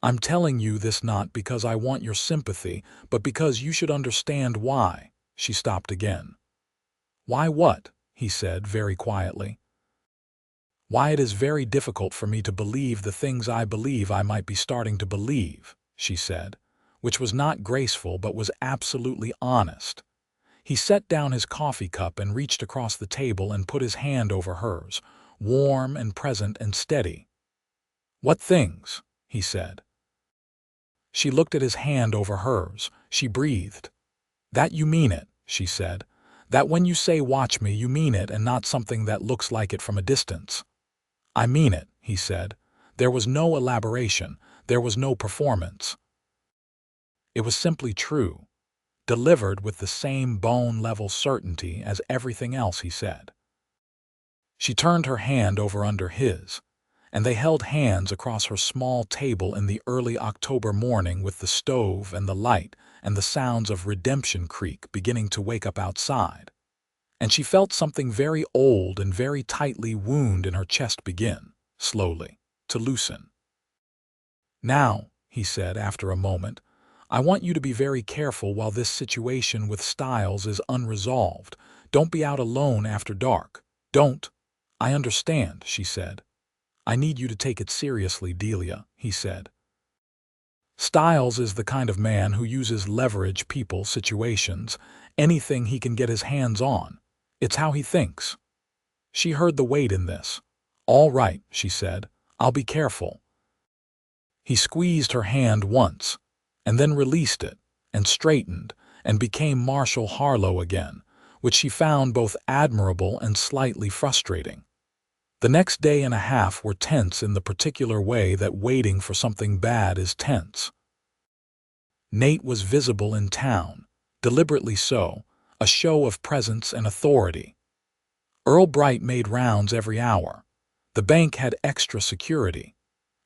"I'm telling you this not because I want your sympathy, but because you should understand why." She stopped again. "Why what?" he said very quietly. "Why it is very difficult for me to believe the things I believe I might be starting to believe," she said, which was not graceful but was absolutely honest. He set down his coffee cup and reached across the table and put his hand over hers, warm and present and steady. "What things?" he said. She looked at his hand over hers. She breathed. "That you mean it," she said. "That when you say watch me, you mean it and not something that looks like it from a distance." "I mean it," he said. There was no elaboration. There was no performance. It was simply true, delivered with the same bone-level certainty as everything else he said. She turned her hand over under his, and they held hands across her small table in the early October morning with the stove and the light and the sounds of Redemption Creek beginning to wake up outside. And she felt something very old and very tightly wound in her chest begin, slowly, to loosen. "Now," he said after a moment, "I want you to be very careful while this situation with Styles is unresolved. Don't be out alone after dark. Don't." "I understand," she said. "I need you to take it seriously, Delia," he said. "Styles is the kind of man who uses leverage, people, situations, anything he can get his hands on. It's how he thinks." She heard the weight in this. "All right," she said. "I'll be careful." He squeezed her hand once, and then released it, and straightened, and became Marshal Harlow again, which she found both admirable and slightly frustrating. The next day and a half were tense in the particular way that waiting for something bad is tense. Nate was visible in town, deliberately so, a show of presence and authority. Earl Bright made rounds every hour. The bank had extra security.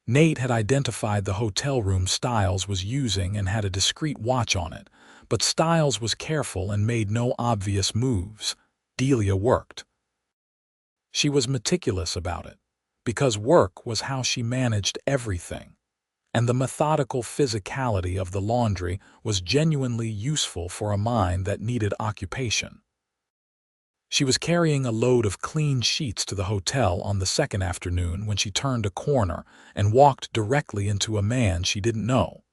Nate had identified the hotel room Styles was using and had a discreet watch on it, but Styles was careful and made no obvious moves. Delia worked. She was meticulous about it, because work was how she managed everything, and the methodical physicality of the laundry was genuinely useful for a mind that needed occupation. She was carrying a load of clean sheets to the hotel on the second afternoon when she turned a corner and walked directly into a man she didn't know.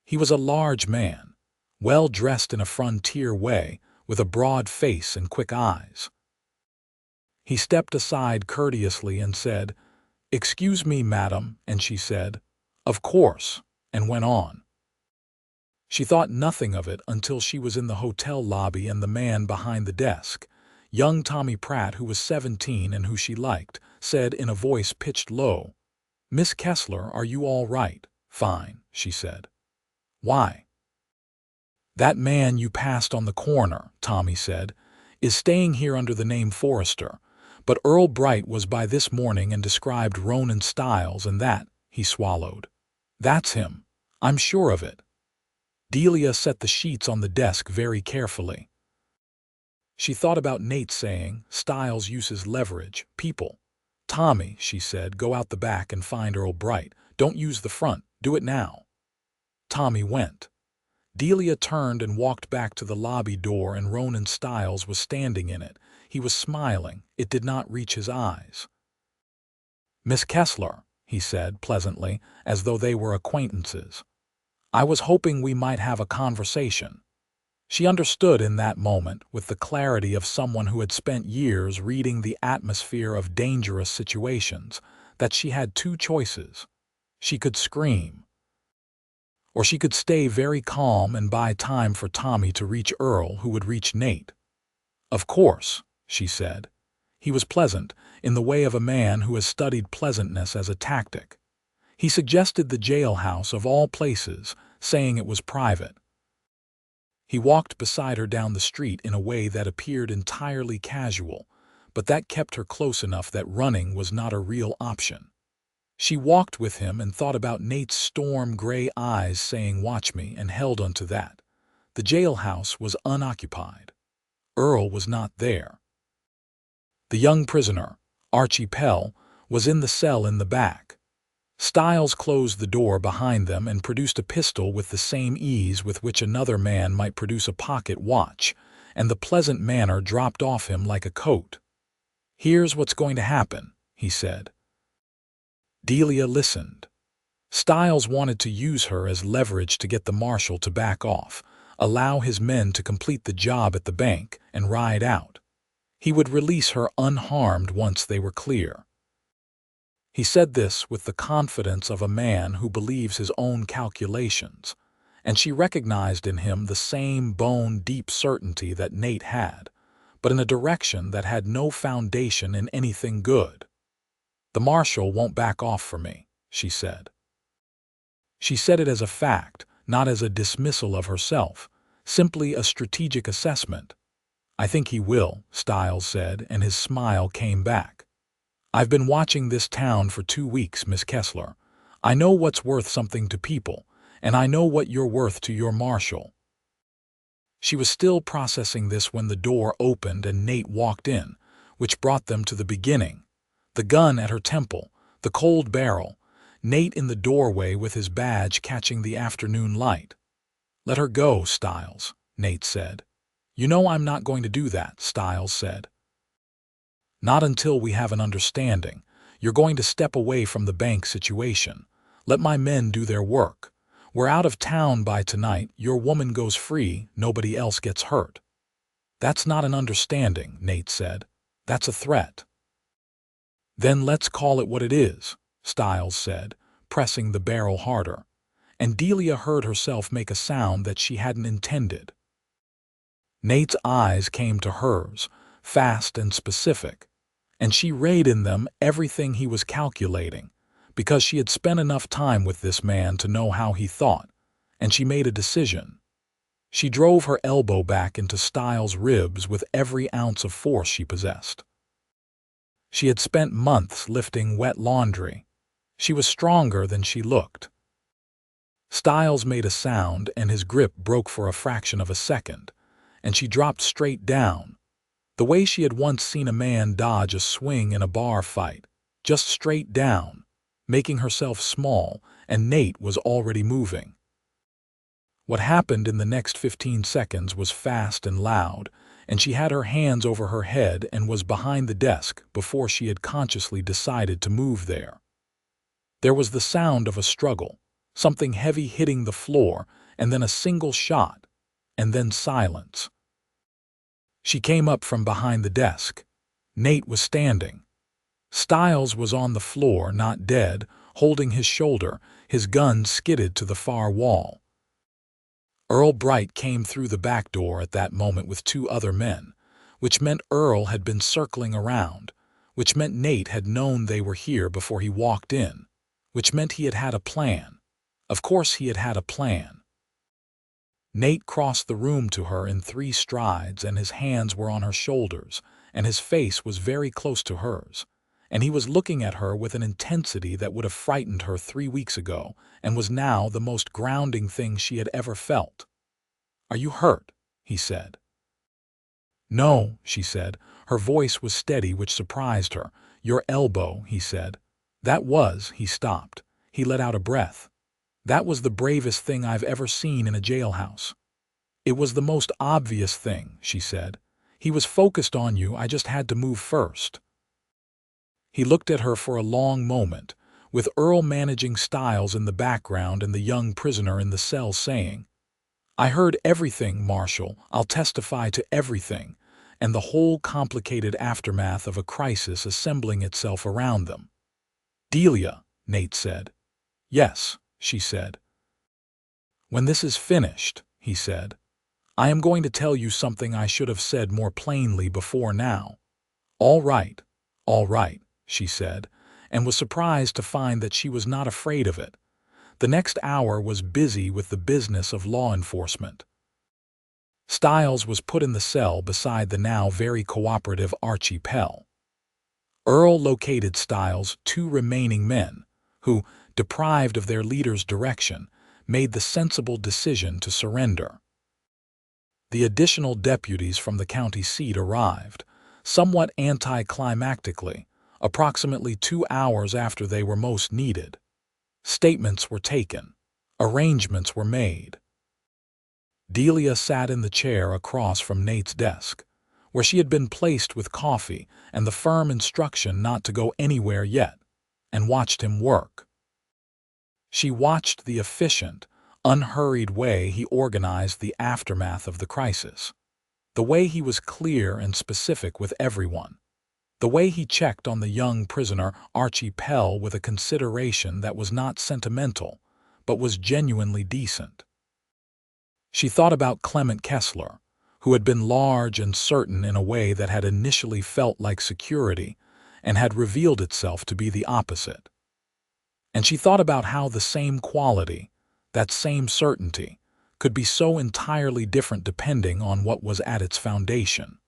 He was a large man, well dressed in a frontier way, with a broad face and quick eyes. He stepped aside courteously and said, "Excuse me, madam," and she said, "Of course," and went on. She thought nothing of it until she was in the hotel lobby and the man behind the desk, young Tommy Pratt, who was 17 and who she liked, said in a voice pitched low, "Miss Kessler, are you all right?" "Fine," she said. "Why?" "That man you passed on the corner," Tommy said, "is staying here under the name Forrester, but Earl Bright was by this morning and described Ronan Styles and that," he swallowed. "That's him. I'm sure of it." Delia set the sheets on the desk very carefully. She thought about Nate saying, "Styles uses leverage, people." "Tommy," she said, "go out the back and find Earl Bright. Don't use the front. Do it now." Tommy went. Delia turned and walked back to the lobby door, and Ronan Styles was standing in it. He was smiling. It did not reach his eyes. "Miss Kessler," he said pleasantly, as though they were acquaintances. "I was hoping we might have a conversation." She understood in that moment, with the clarity of someone who had spent years reading the atmosphere of dangerous situations, that she had two choices. She could scream, or she could stay very calm and buy time for Tommy to reach Earl, who would reach Nate. "Of course," she said. He was pleasant, in the way of a man who has studied pleasantness as a tactic. He suggested the jailhouse of all places, saying it was private. He walked beside her down the street in a way that appeared entirely casual, but that kept her close enough that running was not a real option. She walked with him and thought about Nate's storm-gray eyes saying, "Watch me," and held onto that. The jailhouse was unoccupied. Earl was not there. The young prisoner, Archie Pell, was in the cell in the back. Styles closed the door behind them and produced a pistol with the same ease with which another man might produce a pocket watch, and the pleasant manner dropped off him like a coat. "Here's what's going to happen," he said. Delia listened. Styles wanted to use her as leverage to get the marshal to back off, allow his men to complete the job at the bank, and ride out. He would release her unharmed once they were clear. He said this with the confidence of a man who believes his own calculations, and she recognized in him the same bone-deep certainty that Nate had, but in a direction that had no foundation in anything good. "The marshal won't back off for me," she said. She said it as a fact, not as a dismissal of herself, simply a strategic assessment. "I think he will," Styles said, and his smile came back. "I've been watching this town for 2 weeks, Miss Kessler. I know what's worth something to people, and I know what you're worth to your marshal." She was still processing this when the door opened and Nate walked in, which brought them to the beginning. The gun at her temple, the cold barrel, Nate in the doorway with his badge catching the afternoon light. "Let her go, Styles," Nate said. "You know I'm not going to do that," Styles said. "Not until we have an understanding. You're going to step away from the bank situation. Let my men do their work. We're out of town by tonight. Your woman goes free. Nobody else gets hurt." "That's not an understanding," Nate said. "That's a threat." "Then let's call it what it is," Styles said, pressing the barrel harder. And Delia heard herself make a sound that she hadn't intended. Nate's eyes came to hers, fast and specific, and she read in them everything he was calculating, because she had spent enough time with this man to know how he thought, and she made a decision. She drove her elbow back into Styles' ribs with every ounce of force she possessed. She had spent months lifting wet laundry. She was stronger than she looked. Styles made a sound, and his grip broke for a fraction of a second, and she dropped straight down, the way she had once seen a man dodge a swing in a bar fight, just straight down, making herself small, and Nate was already moving. What happened in the next 15 seconds was fast and loud, and she had her hands over her head and was behind the desk before she had consciously decided to move there. There was the sound of a struggle, something heavy hitting the floor, and then a single shot, and then silence. She came up from behind the desk. Nate was standing. Styles was on the floor, not dead, holding his shoulder, his gun skidded to the far wall. Earl Bright came through the back door at that moment with 2 other men, which meant Earl had been circling around, which meant Nate had known they were here before he walked in, which meant he had had a plan. Of course he had had a plan. Nate crossed the room to her in 3 strides, and his hands were on her shoulders, and his face was very close to hers, and he was looking at her with an intensity that would have frightened her 3 weeks ago and was now the most grounding thing she had ever felt. "Are you hurt?" he said. "No," she said. Her voice was steady, which surprised her. "Your elbow," he said. "That was—" He stopped. He let out a breath. "That was the bravest thing I've ever seen in a jailhouse." "It was the most obvious thing," she said. "He was focused on you, I just had to move first." He looked at her for a long moment, with Earl managing Styles in the background and the young prisoner in the cell saying, "I heard everything, Marshal. I'll testify to everything," and the whole complicated aftermath of a crisis assembling itself around them. "Delia," Nate said. "Yes," she said. "When this is finished," he said, "I am going to tell you something I should have said more plainly before now." All right," she said, and was surprised to find that she was not afraid of it. The next hour was busy with the business of law enforcement. Styles was put in the cell beside the now very cooperative Archie Pell. Earl located Styles' 2 remaining men, who, deprived of their leader's direction, made the sensible decision to surrender. The additional deputies from the county seat arrived, somewhat anticlimactically, approximately 2 hours after they were most needed. Statements were taken. Arrangements were made. Delia sat in the chair across from Nate's desk, where she had been placed with coffee and the firm instruction not to go anywhere yet, and watched him work. She watched the efficient, unhurried way he organized the aftermath of the crisis, the way he was clear and specific with everyone, the way he checked on the young prisoner Archie Pell with a consideration that was not sentimental, but was genuinely decent. She thought about Clement Kessler, who had been large and certain in a way that had initially felt like security and had revealed itself to be the opposite. And she thought about how the same quality, that same certainty, could be so entirely different depending on what was at its foundation.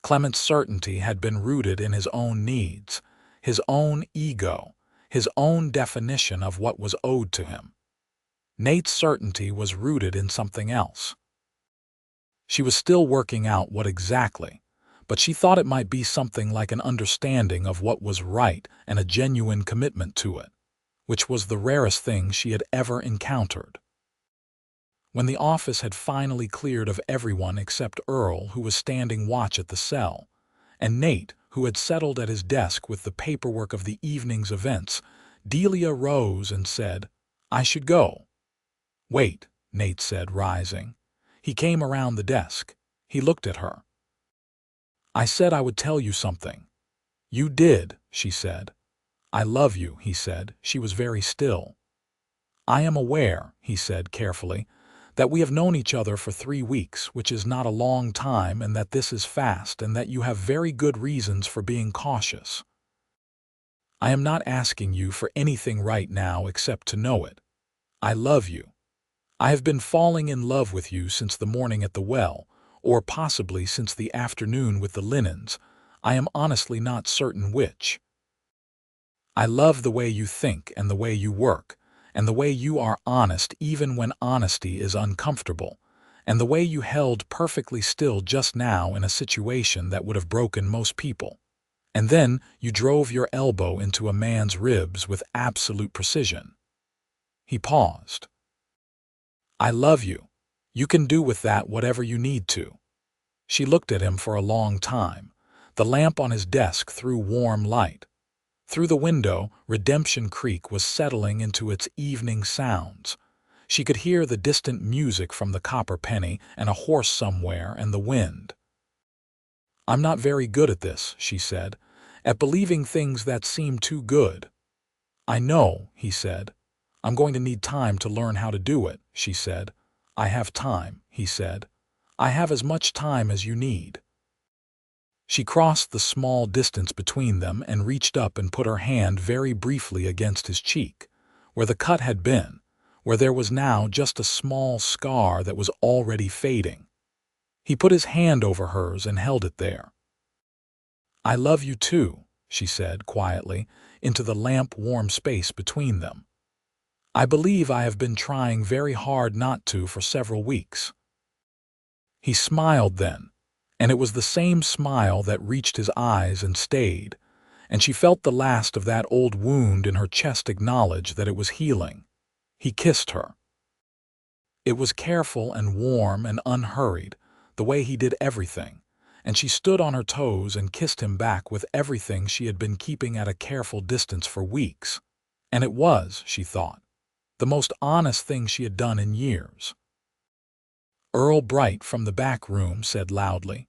Clement's certainty had been rooted in his own needs, his own ego, his own definition of what was owed to him. Nate's certainty was rooted in something else. She was still working out what exactly, but she thought it might be something like an understanding of what was right and a genuine commitment to it, which was the rarest thing she had ever encountered. When the office had finally cleared of everyone except Earl, who was standing watch at the cell, and Nate, who had settled at his desk with the paperwork of the evening's events, Delia rose and said, "I should go." "Wait," Nate said, rising. He came around the desk. He looked at her. "I said I would tell you something." "You did," she said. "I love you," he said. She was very still. "I am aware," he said carefully, that we have known each other for 3 weeks, which is not a long time, and that this is fast, and that you have very good reasons for being cautious. I am not asking you for anything right now except to know it. I love you. I have been falling in love with you since the morning at the well, or possibly since the afternoon with the linens. I am honestly not certain which. I love the way you think and the way you work, and the way you are honest even when honesty is uncomfortable, and the way you held perfectly still just now in a situation that would have broken most people. And then you drove your elbow into a man's ribs with absolute precision. He paused. I love you. You can do with that whatever you need to. She looked at him for a long time. The lamp on his desk threw warm light. Through the window, Redemption Creek was settling into its evening sounds. She could hear the distant music from the copper penny and a horse somewhere and the wind. I'm not very good at this, she said, at believing things that seem too good. I know, he said. I'm going to need time to learn how to do it, she said. I have time, he said. I have as much time as you need. She crossed the small distance between them and reached up and put her hand very briefly against his cheek, where the cut had been, where there was now just a small scar that was already fading. He put his hand over hers and held it there. I love you too, she said quietly, into the lamp-warm space between them. I believe I have been trying very hard not to for several weeks. He smiled then, and it was the same smile that reached his eyes and stayed, and she felt the last of that old wound in her chest acknowledge that it was healing. He kissed her. It was careful and warm and unhurried, the way he did everything, and she stood on her toes and kissed him back with everything she had been keeping at a careful distance for weeks. And it was, she thought, the most honest thing she had done in years. Earl Bright from the back room said loudly,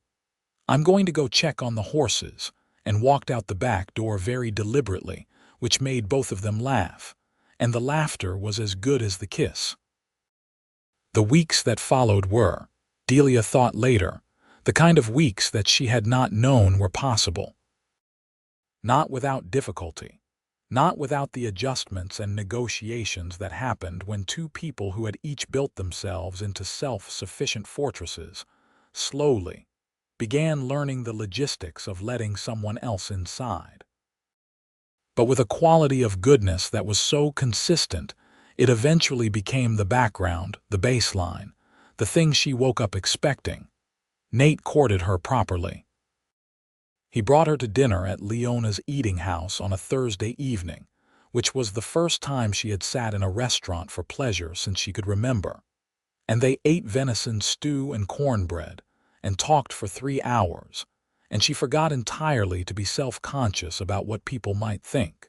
I'm going to go check on the horses, and walked out the back door very deliberately, which made both of them laugh, and the laughter was as good as the kiss. The weeks that followed were, Delia thought later, the kind of weeks that she had not known were possible. Not without difficulty, not without the adjustments and negotiations that happened when two people who had each built themselves into self-sufficient fortresses, slowly, began learning the logistics of letting someone else inside. But with a quality of goodness that was so consistent, it eventually became the background, the baseline, the thing she woke up expecting. Nate courted her properly. He brought her to dinner at Leona's eating house on a Thursday evening, which was the first time she had sat in a restaurant for pleasure since she could remember. And they ate venison stew and cornbread, and talked for 3 hours, and she forgot entirely to be self-conscious about what people might think.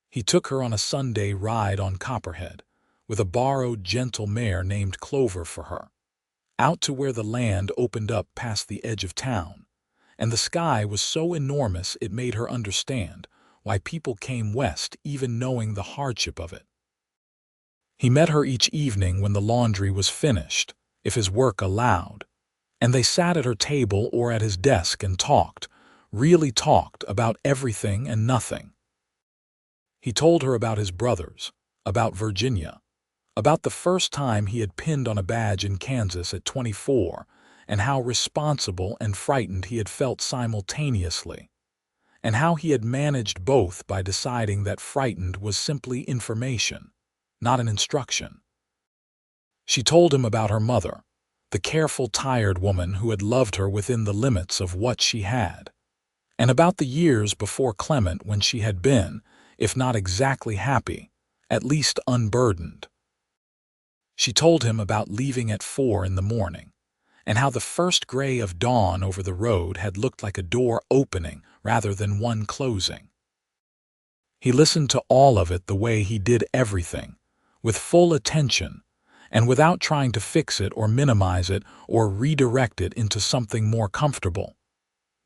He took her on a Sunday ride on Copperhead, with a borrowed gentle mare named Clover for her, out to where the land opened up past the edge of town, and the sky was so enormous it made her understand why people came west even knowing the hardship of it. He met her each evening when the laundry was finished, if his work allowed, and they sat at her table or at his desk and talked, really talked about everything and nothing. He told her about his brothers, about Virginia, about the first time he had pinned on a badge in Kansas at 24, and how responsible and frightened he had felt simultaneously, and how he had managed both by deciding that frightened was simply information, not an instruction. She told him about her mother, the careful, tired woman who had loved her within the limits of what she had, and about the years before Clement when she had been, if not exactly happy, at least unburdened. She told him about leaving at 4 in the morning, and how the first gray of dawn over the road had looked like a door opening rather than one closing. He listened to all of it the way he did everything, with full attention, and without trying to fix it or minimize it or redirect it into something more comfortable.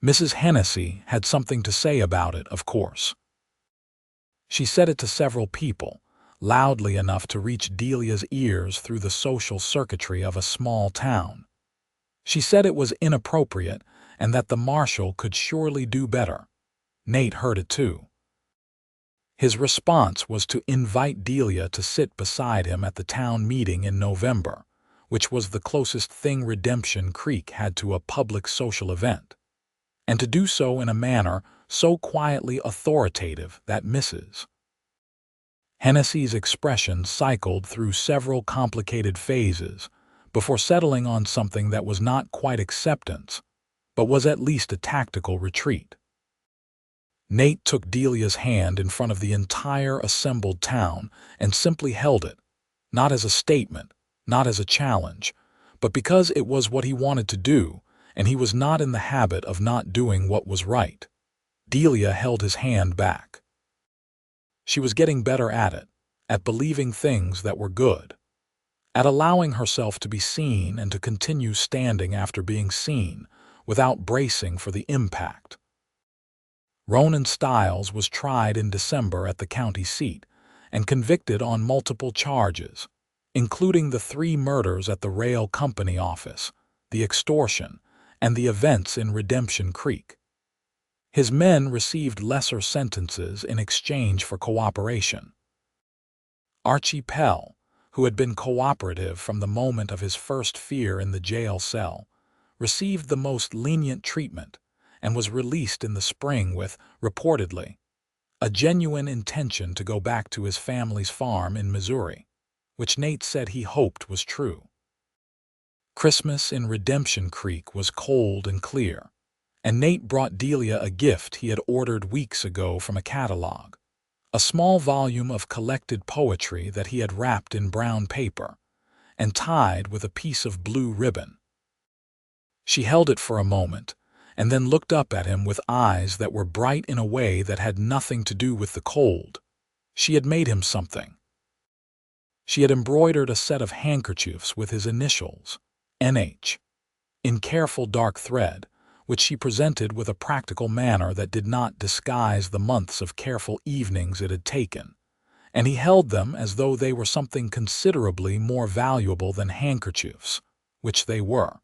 Mrs. Hennessy had something to say about it, of course. She said it to several people, loudly enough to reach Delia's ears through the social circuitry of a small town. She said it was inappropriate and that the marshal could surely do better. Nate heard it too. His response was to invite Delia to sit beside him at the town meeting in November, which was the closest thing Redemption Creek had to a public social event, and to do so in a manner so quietly authoritative that Mrs. Hennessy's expression cycled through several complicated phases before settling on something that was not quite acceptance, but was at least a tactical retreat. Nate took Delia's hand in front of the entire assembled town and simply held it, not as a statement, not as a challenge, but because it was what he wanted to do, and he was not in the habit of not doing what was right. Delia held his hand back. She was getting better at it, at believing things that were good, at allowing herself to be seen and to continue standing after being seen, without bracing for the impact. Ronan Stiles was tried in December at the county seat and convicted on multiple charges, including the 3 murders at the rail company office, the extortion, and the events in Redemption Creek. His men received lesser sentences in exchange for cooperation. Archie Pell, who had been cooperative from the moment of his first fear in the jail cell, received the most lenient treatment and was released in the spring with, reportedly, a genuine intention to go back to his family's farm in Missouri, which Nate said he hoped was true. Christmas in Redemption Creek was cold and clear, and Nate brought Delia a gift he had ordered weeks ago from a catalog, a small volume of collected poetry that he had wrapped in brown paper and tied with a piece of blue ribbon. She held it for a moment, and then looked up at him with eyes that were bright in a way that had nothing to do with the cold. She had made him something. She had embroidered a set of handkerchiefs with his initials, NH, in careful dark thread, which she presented with a practical manner that did not disguise the months of careful evenings it had taken, and he held them as though they were something considerably more valuable than handkerchiefs, which they were.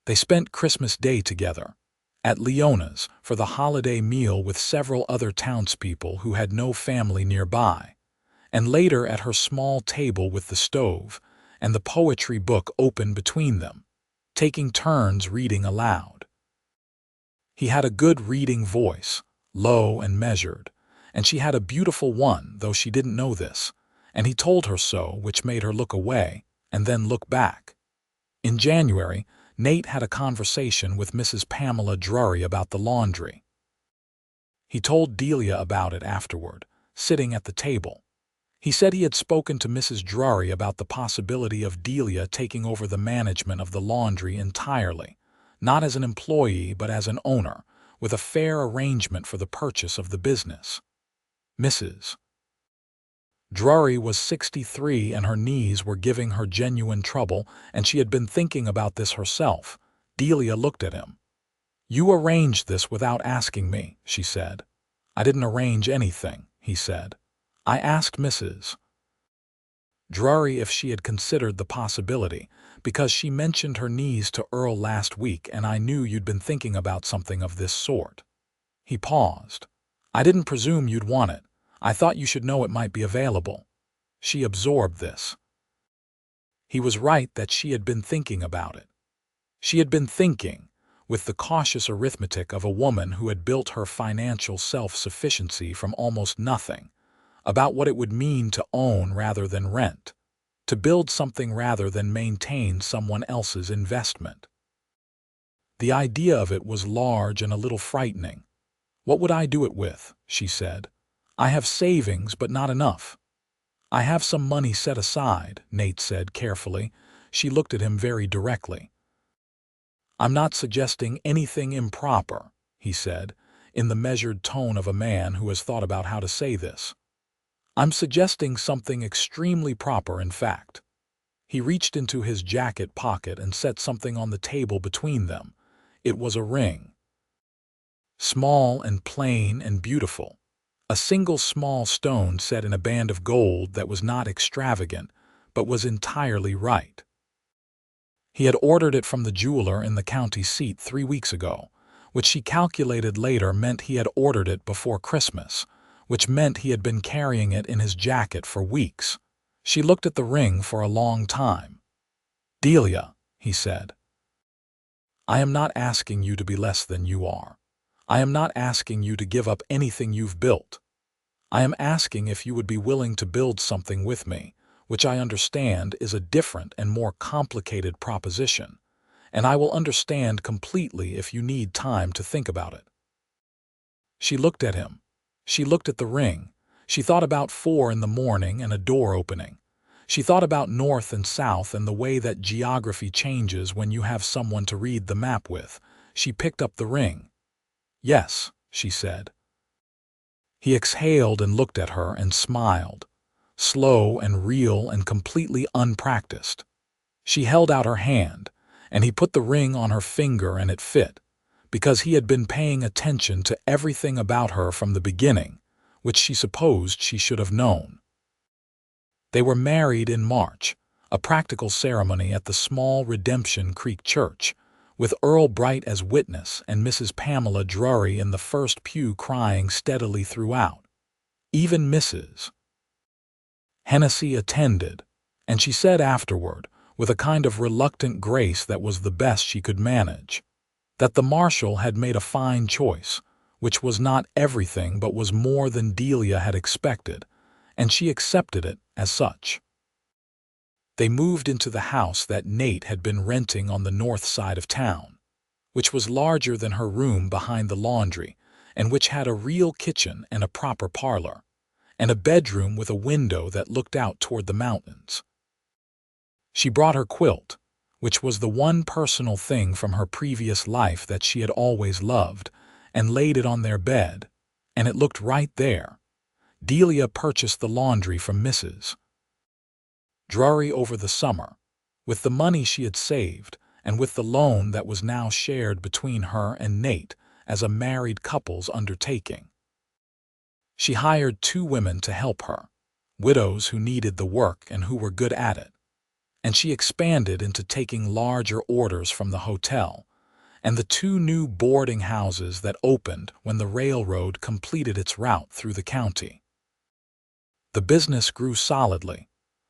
They spent Christmas Day together, at Leona's for the holiday meal with several other townspeople who had no family nearby, and later at her small table with the stove and the poetry book open between them, taking turns reading aloud. He had a good reading voice, low and measured, and she had a beautiful one, though she didn't know this, and he told her so, which made her look away and then look back. In January, Nate had a conversation with Mrs. Pamela Drury about the laundry. He told Delia about it afterward, sitting at the table. He said he had spoken to Mrs. Drury about the possibility of Delia taking over the management of the laundry entirely, not as an employee but as an owner, with a fair arrangement for the purchase of the business. Mrs. Drury was 63 and her knees were giving her genuine trouble, and she had been thinking about this herself. Delia looked at him. "You arranged this without asking me," she said. "I didn't arrange anything," he said. "I asked Mrs. Drury if she had considered the possibility, because she mentioned her knees to Earl last week and I knew you'd been thinking about something of this sort." He paused. "I didn't presume you'd want it. I thought you should know it might be available." She absorbed this. He was right that she had been thinking about it. She had been thinking, with the cautious arithmetic of a woman who had built her financial self-sufficiency from almost nothing, about what it would mean to own rather than rent, to build something rather than maintain someone else's investment. The idea of it was large and a little frightening. "What would I do it with?" she said. "I have savings, but not enough." "I have some money set aside," Nate said carefully. She looked at him very directly. "I'm not suggesting anything improper," he said, in the measured tone of a man who has thought about how to say this. "I'm suggesting something extremely proper, in fact." He reached into his jacket pocket and set something on the table between them. It was a ring. Small and plain and beautiful. A single small stone set in a band of gold that was not extravagant, but was entirely right. He had ordered it from the jeweler in the county seat 3 weeks ago, which she calculated later meant he had ordered it before Christmas, which meant he had been carrying it in his jacket for weeks. She looked at the ring for a long time. "Delia," he said, "I am not asking you to be less than you are. I am not asking you to give up anything you've built. I am asking if you would be willing to build something with me, which I understand is a different and more complicated proposition, and I will understand completely if you need time to think about it." She looked at him. She looked at the ring. She thought about 4 in the morning and a door opening. She thought about north and south and the way that geography changes when you have someone to read the map with. She picked up the ring. "Yes," she said. He exhaled and looked at her and smiled, slow and real and completely unpracticed. She held out her hand, and he put the ring on her finger and it fit, because he had been paying attention to everything about her from the beginning, which she supposed she should have known. They were married in March, a practical ceremony at the small Redemption Creek Church, with Earl Bright as witness and Mrs. Pamela Drury in the first pew crying steadily throughout. Even Mrs. Hennessy attended, and she said afterward, with a kind of reluctant grace that was the best she could manage, that the Marshal had made a fine choice, which was not everything but was more than Delia had expected, and she accepted it as such. They moved into the house that Nate had been renting on the north side of town, which was larger than her room behind the laundry, and which had a real kitchen and a proper parlor, and a bedroom with a window that looked out toward the mountains. She brought her quilt, which was the one personal thing from her previous life that she had always loved, and laid it on their bed, and it looked right there. Delia purchased the laundry from Mrs. Drury over the summer, with the money she had saved, and with the loan that was now shared between her and Nate as a married couple's undertaking. She hired 2 women to help her, widows who needed the work and who were good at it, and she expanded into taking larger orders from the hotel, and the 2 new boarding houses that opened when the railroad completed its route through the county. The business grew solidly,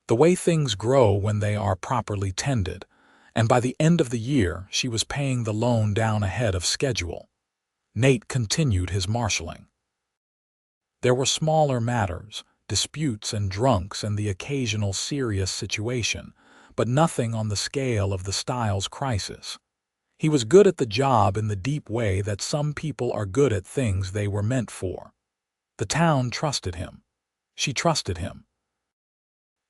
the way things grow when they are properly tended, and by the end of the year she was paying the loan down ahead of schedule. Nate continued his marshalling. There were smaller matters, disputes and drunks and the occasional serious situation, but nothing on the scale of the Styles crisis. He was good at the job in the deep way that some people are good at things they were meant for. The town trusted him. She trusted him.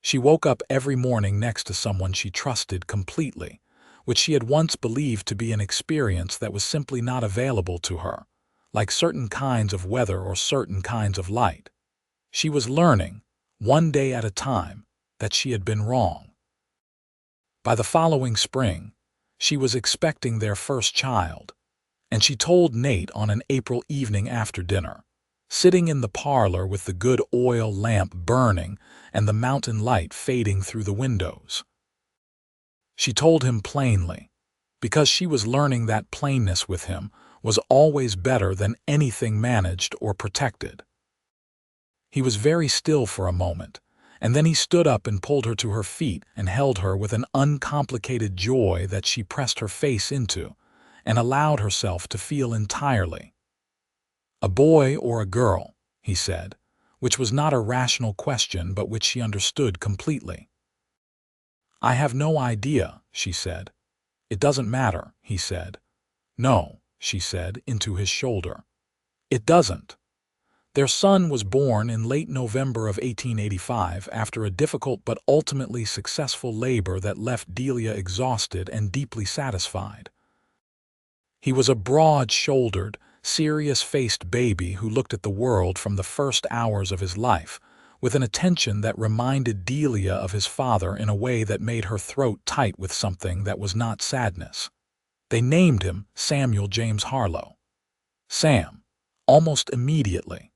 She woke up every morning next to someone she trusted completely, which she had once believed to be an experience that was simply not available to her, like certain kinds of weather or certain kinds of light. She was learning, one day at a time, that she had been wrong. By the following spring, she was expecting their first child, and she told Nate on an April evening after dinner, sitting in the parlor with the good oil lamp burning and the mountain light fading through the windows. She told him plainly, because she was learning that plainness with him was always better than anything managed or protected. He was very still for a moment, and then he stood up and pulled her to her feet and held her with an uncomplicated joy that she pressed her face into and allowed herself to feel entirely. "A boy or a girl," he said, which was not a rational question but which she understood completely. "I have no idea," she said. "It doesn't matter," he said. "No," she said, into his shoulder. "It doesn't." Their son was born in late November of 1885 after a difficult but ultimately successful labor that left Delia exhausted and deeply satisfied. He was a broad-shouldered, serious-faced baby who looked at the world from the first hours of his life, with an attention that reminded Delia of his father in a way that made her throat tight with something that was not sadness. They named him Samuel James Harlow. Sam, almost immediately.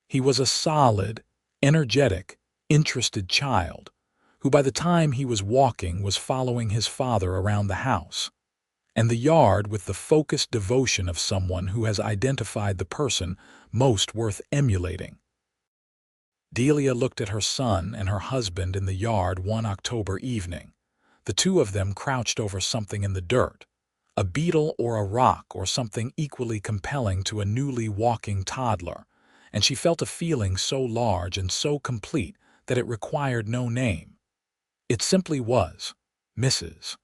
He was a solid, energetic, interested child, who by the time he was walking was following his father around the house and the yard with the focused devotion of someone who has identified the person most worth emulating. Delia looked at her son and her husband in the yard one October evening. The two of them crouched over something in the dirt, a beetle or a rock or something equally compelling to a newly walking toddler, and she felt a feeling so large and so complete that it required no name. It simply was Mrs.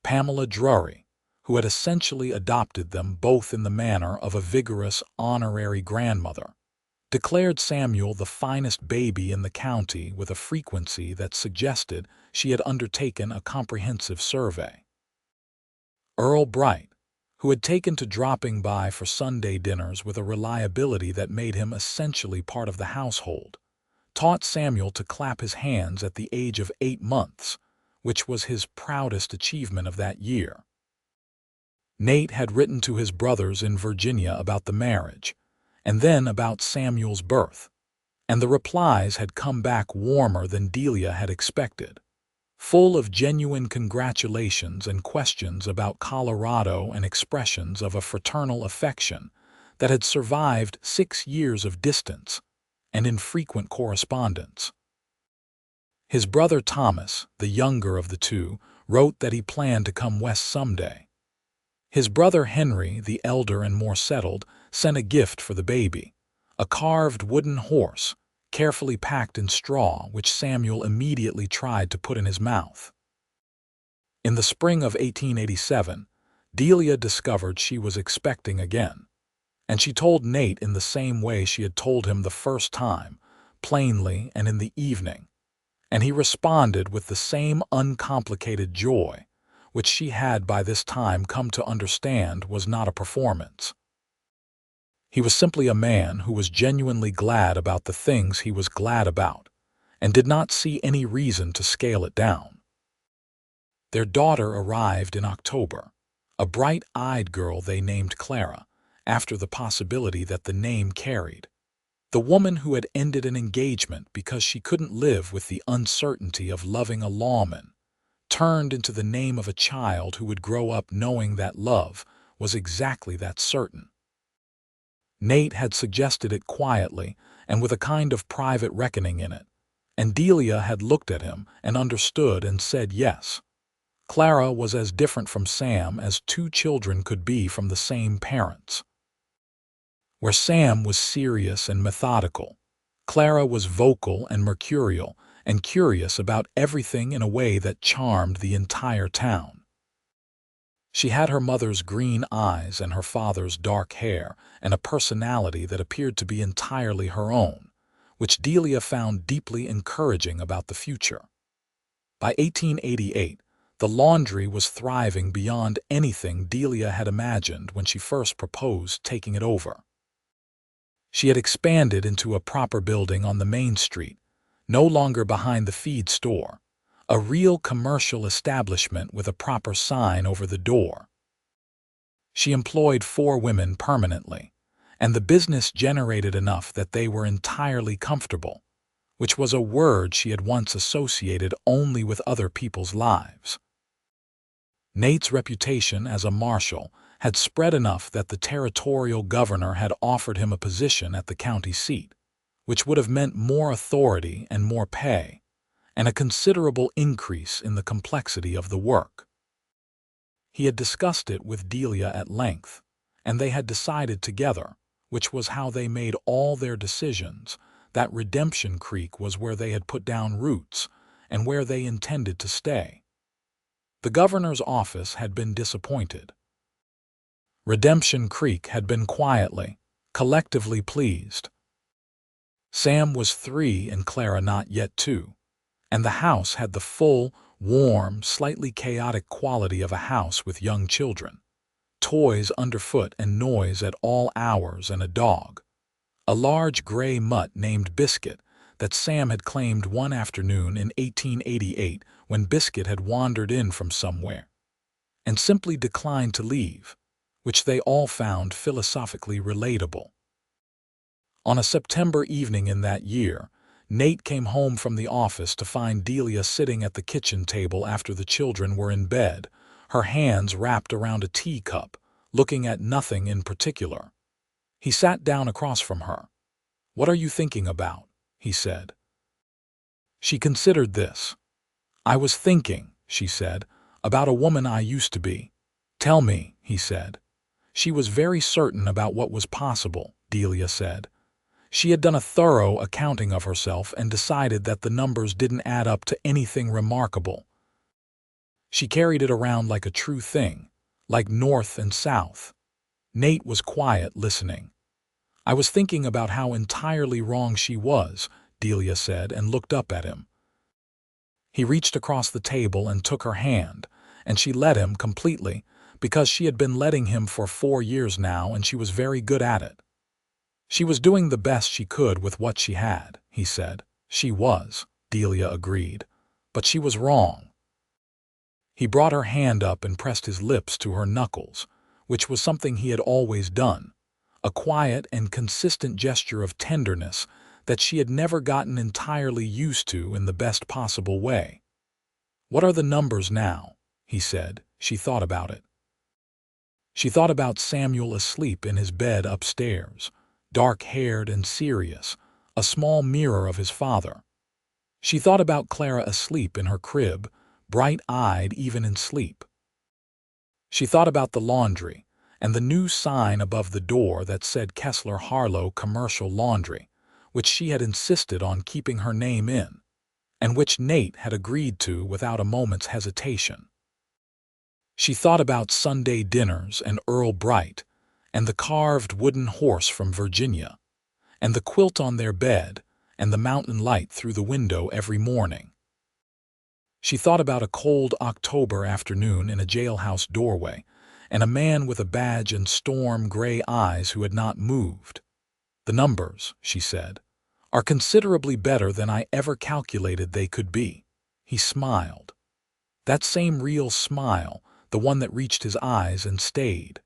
Pamela Drury, who had essentially adopted them both in the manner of a vigorous honorary grandmother, declared Samuel the finest baby in the county with a frequency that suggested she had undertaken a comprehensive survey. Earl Bright, who had taken to dropping by for Sunday dinners with a reliability that made him essentially part of the household, taught Samuel to clap his hands at the age of 8 months, which was his proudest achievement of that year. Nate had written to his brothers in Virginia about the marriage, and then about Samuel's birth, and the replies had come back warmer than Delia had expected, full of genuine congratulations and questions about Colorado and expressions of a fraternal affection that had survived 6 years of distance and infrequent correspondence. His brother Thomas, the younger of the two, wrote that he planned to come west someday. His brother Henry, the elder and more settled, sent a gift for the baby, a carved wooden horse, carefully packed in straw, which Samuel immediately tried to put in his mouth. In the spring of 1887, Delia discovered she was expecting again, and she told Nate in the same way she had told him the first time, plainly and in the evening, and he responded with the same uncomplicated joy, which she had by this time come to understand was not a performance. He was simply a man who was genuinely glad about the things he was glad about, and did not see any reason to scale it down. Their daughter arrived in October, a bright-eyed girl they named Clara, after the possibility that the name carried. The woman who had ended an engagement because she couldn't live with the uncertainty of loving a lawman, turned into the name of a child who would grow up knowing that love was exactly that certain. Nate had suggested it quietly and with a kind of private reckoning in it, and Delia had looked at him and understood and said yes. Clara was as different from Sam as two children could be from the same parents. Where Sam was serious and methodical, Clara was vocal and mercurial and curious about everything in a way that charmed the entire town. She had her mother's green eyes and her father's dark hair and a personality that appeared to be entirely her own, which Delia found deeply encouraging about the future. By 1888, the laundry was thriving beyond anything Delia had imagined when she first proposed taking it over. She had expanded into a proper building on the main street, no longer behind the feed store, a real commercial establishment with a proper sign over the door. She employed 4 women permanently, and the business generated enough that they were entirely comfortable, which was a word she had once associated only with other people's lives. Nate's reputation as a marshal had spread enough that the territorial governor had offered him a position at the county seat, which would have meant more authority and more pay, and a considerable increase in the complexity of the work. He had discussed it with Delia at length, and they had decided together, which was how they made all their decisions, that Redemption Creek was where they had put down roots and where they intended to stay. The governor's office had been disappointed. Redemption Creek had been quietly, collectively pleased. Sam was 3 and Clara not yet 2, and the house had the full, warm, slightly chaotic quality of a house with young children, toys underfoot and noise at all hours, and a dog, a large gray mutt named Biscuit that Sam had claimed one afternoon in 1888 when Biscuit had wandered in from somewhere and simply declined to leave, which they all found philosophically relatable. On a September evening in that year, Nate came home from the office to find Delia sitting at the kitchen table after the children were in bed, her hands wrapped around a teacup, looking at nothing in particular. He sat down across from her. "What are you thinking about?" he said. She considered this. "I was thinking," she said, "about a woman I used to be." "Tell me," he said. She was very certain about what was possible, Delia said. She had done a thorough accounting of herself and decided that the numbers didn't add up to anything remarkable. She carried it around like a true thing, like north and south. Nate was quiet, listening. "I was thinking about how entirely wrong she was," Delia said, and looked up at him. He reached across the table and took her hand, and she let him completely, because she had been letting him for 4 years now, and she was very good at it. She was doing the best she could with what she had, he said. She was, Delia agreed. But she was wrong. He brought her hand up and pressed his lips to her knuckles, which was something he had always done, a quiet and consistent gesture of tenderness that she had never gotten entirely used to in the best possible way. "What are the numbers now?" he said. She thought about it. She thought about Samuel asleep in his bed upstairs, dark-haired and serious, a small mirror of his father. She thought about Clara asleep in her crib, bright-eyed even in sleep. She thought about the laundry and the new sign above the door that said Kessler Harlow Commercial Laundry, which she had insisted on keeping her name in, and which Nate had agreed to without a moment's hesitation. She thought about Sunday dinners and Earl Bright, and the carved wooden horse from Virginia, and the quilt on their bed, and the mountain light through the window every morning. She thought about a cold October afternoon in a jailhouse doorway, and a man with a badge and storm-gray eyes who had not moved. "The numbers," she said, "are considerably better than I ever calculated they could be." He smiled. That same real smile, the one that reached his eyes and stayed.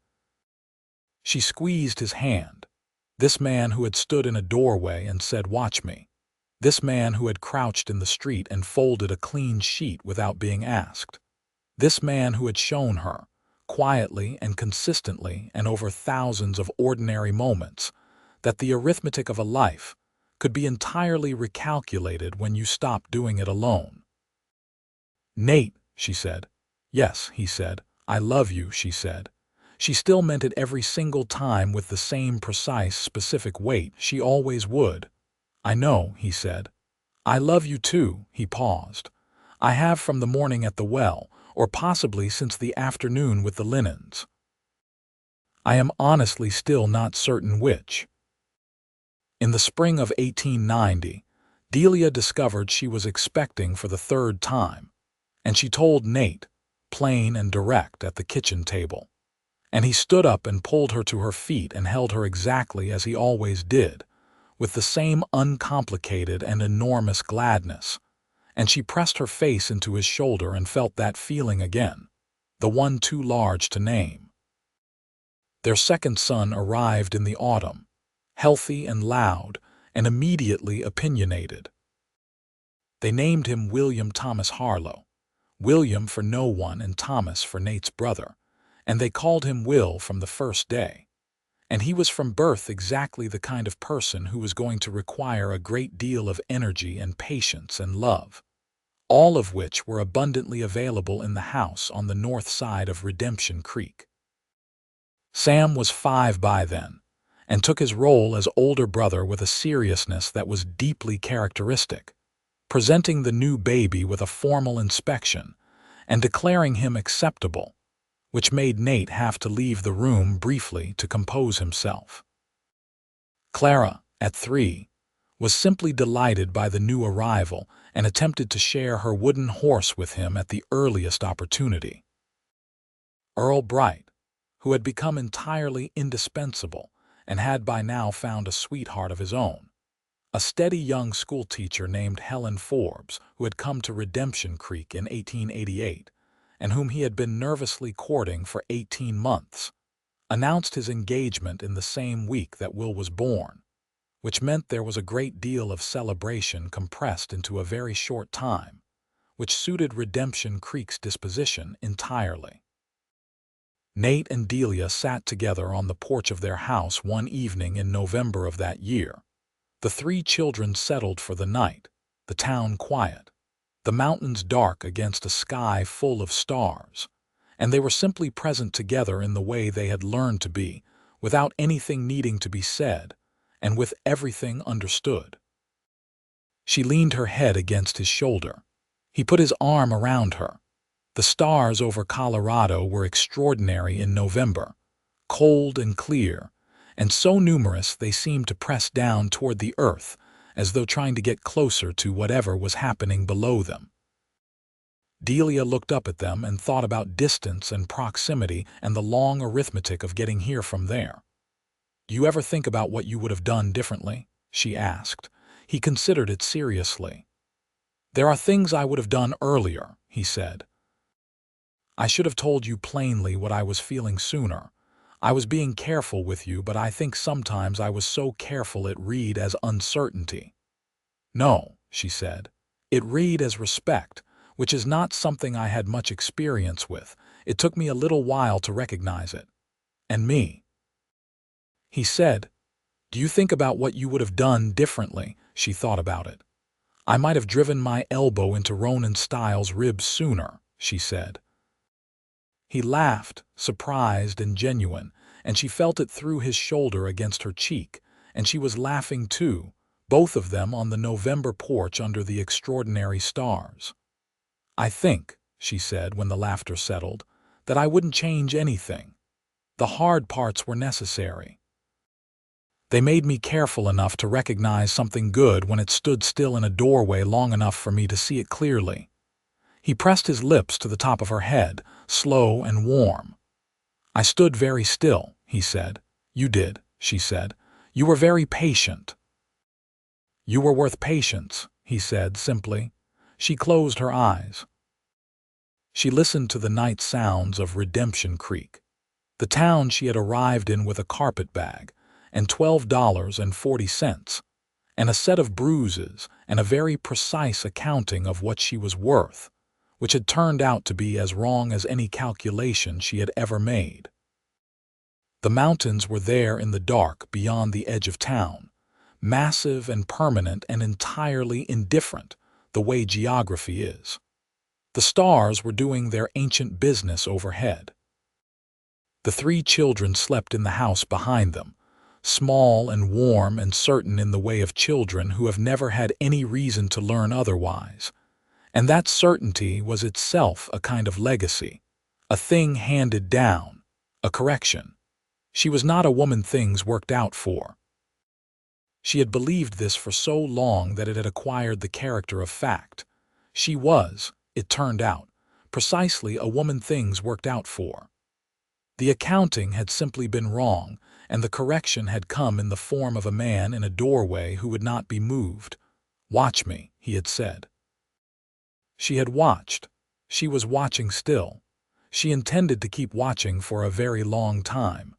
She squeezed his hand. This man who had stood in a doorway and said, "Watch me." This man who had crouched in the street and folded a clean sheet without being asked. This man who had shown her, quietly and consistently and over thousands of ordinary moments, that the arithmetic of a life could be entirely recalculated when you stopped doing it alone. "Nate," she said. "Yes," he said. "I love you," she said. She still meant it every single time with the same precise, specific weight she always would. "I know," he said. "I love you too," he paused. "I have from the morning at the well, or possibly since the afternoon with the linens. I am honestly still not certain which." In the spring of 1890, Delia discovered she was expecting for the 3rd time, and she told Nate, plain and direct, at the kitchen table. And he stood up and pulled her to her feet and held her exactly as he always did, with the same uncomplicated and enormous gladness, and she pressed her face into his shoulder and felt that feeling again, the one too large to name. Their second son arrived in the autumn, healthy and loud, and immediately opinionated. They named him William Thomas Harlow, William for no one and Thomas for Nate's brother, and they called him Will from the first day. And he was from birth exactly the kind of person who was going to require a great deal of energy and patience and love, all of which were abundantly available in the house on the north side of Redemption Creek. Sam was 5 by then, and took his role as older brother with a seriousness that was deeply characteristic, presenting the new baby with a formal inspection and declaring him acceptable, which made Nate have to leave the room briefly to compose himself. Clara, at 3, was simply delighted by the new arrival and attempted to share her wooden horse with him at the earliest opportunity. Earl Bright, who had become entirely indispensable and had by now found a sweetheart of his own, a steady young schoolteacher named Helen Forbes, who had come to Redemption Creek in 1888, and whom he had been nervously courting for 18 months, announced his engagement in the same week that Will was born, which meant there was a great deal of celebration compressed into a very short time, which suited Redemption Creek's disposition entirely. Nate and Delia sat together on the porch of their house one evening in November of that year. The three children settled for the night, the town quiet, the mountains dark against a sky full of stars, and they were simply present together in the way they had learned to be, without anything needing to be said, and with everything understood. She leaned her head against his shoulder. He put his arm around her. The stars over Colorado were extraordinary in November, cold and clear, and so numerous they seemed to press down toward the earth as though trying to get closer to whatever was happening below them. Delia looked up at them and thought about distance and proximity and the long arithmetic of getting here from there. "Do you ever think about what you would have done differently?" she asked. He considered it seriously. "There are things I would have done earlier," he said. "I should have told you plainly what I was feeling sooner. I was being careful with you, but I think sometimes I was so careful it read as uncertainty." "No," she said. "It read as respect, which is not something I had much experience with. It took me a little while to recognize it. And me." He said, "Do you think about what you would have done differently?" She thought about it. "I might have driven my elbow into Ronan Styles' ribs sooner," she said. He laughed, surprised and genuine, and she felt it through his shoulder against her cheek, and she was laughing too, both of them on the November porch under the extraordinary stars. "I think," she said when the laughter settled, "that I wouldn't change anything. The hard parts were necessary. They made me careful enough to recognize something good when it stood still in a doorway long enough for me to see it clearly." He pressed his lips to the top of her head, slow and warm. "I stood very still," he said. "You did," she said. "You were very patient." "You were worth patience," he said simply. She closed her eyes. She listened to the night sounds of Redemption Creek, the town she had arrived in with a carpet bag, and $12.40, and a set of bruises, and a very precise accounting of what she was worth, which had turned out to be as wrong as any calculation she had ever made. The mountains were there in the dark beyond the edge of town, massive and permanent and entirely indifferent, the way geography is. The stars were doing their ancient business overhead. The three children slept in the house behind them, small and warm and certain in the way of children who have never had any reason to learn otherwise. And that certainty was itself a kind of legacy, a thing handed down, a correction. She was not a woman things worked out for. She had believed this for so long that it had acquired the character of fact. She was, it turned out, precisely a woman things worked out for. The accounting had simply been wrong, and the correction had come in the form of a man in a doorway who would not be moved. "Watch me," he had said. She had watched. She was watching still. She intended to keep watching for a very long time.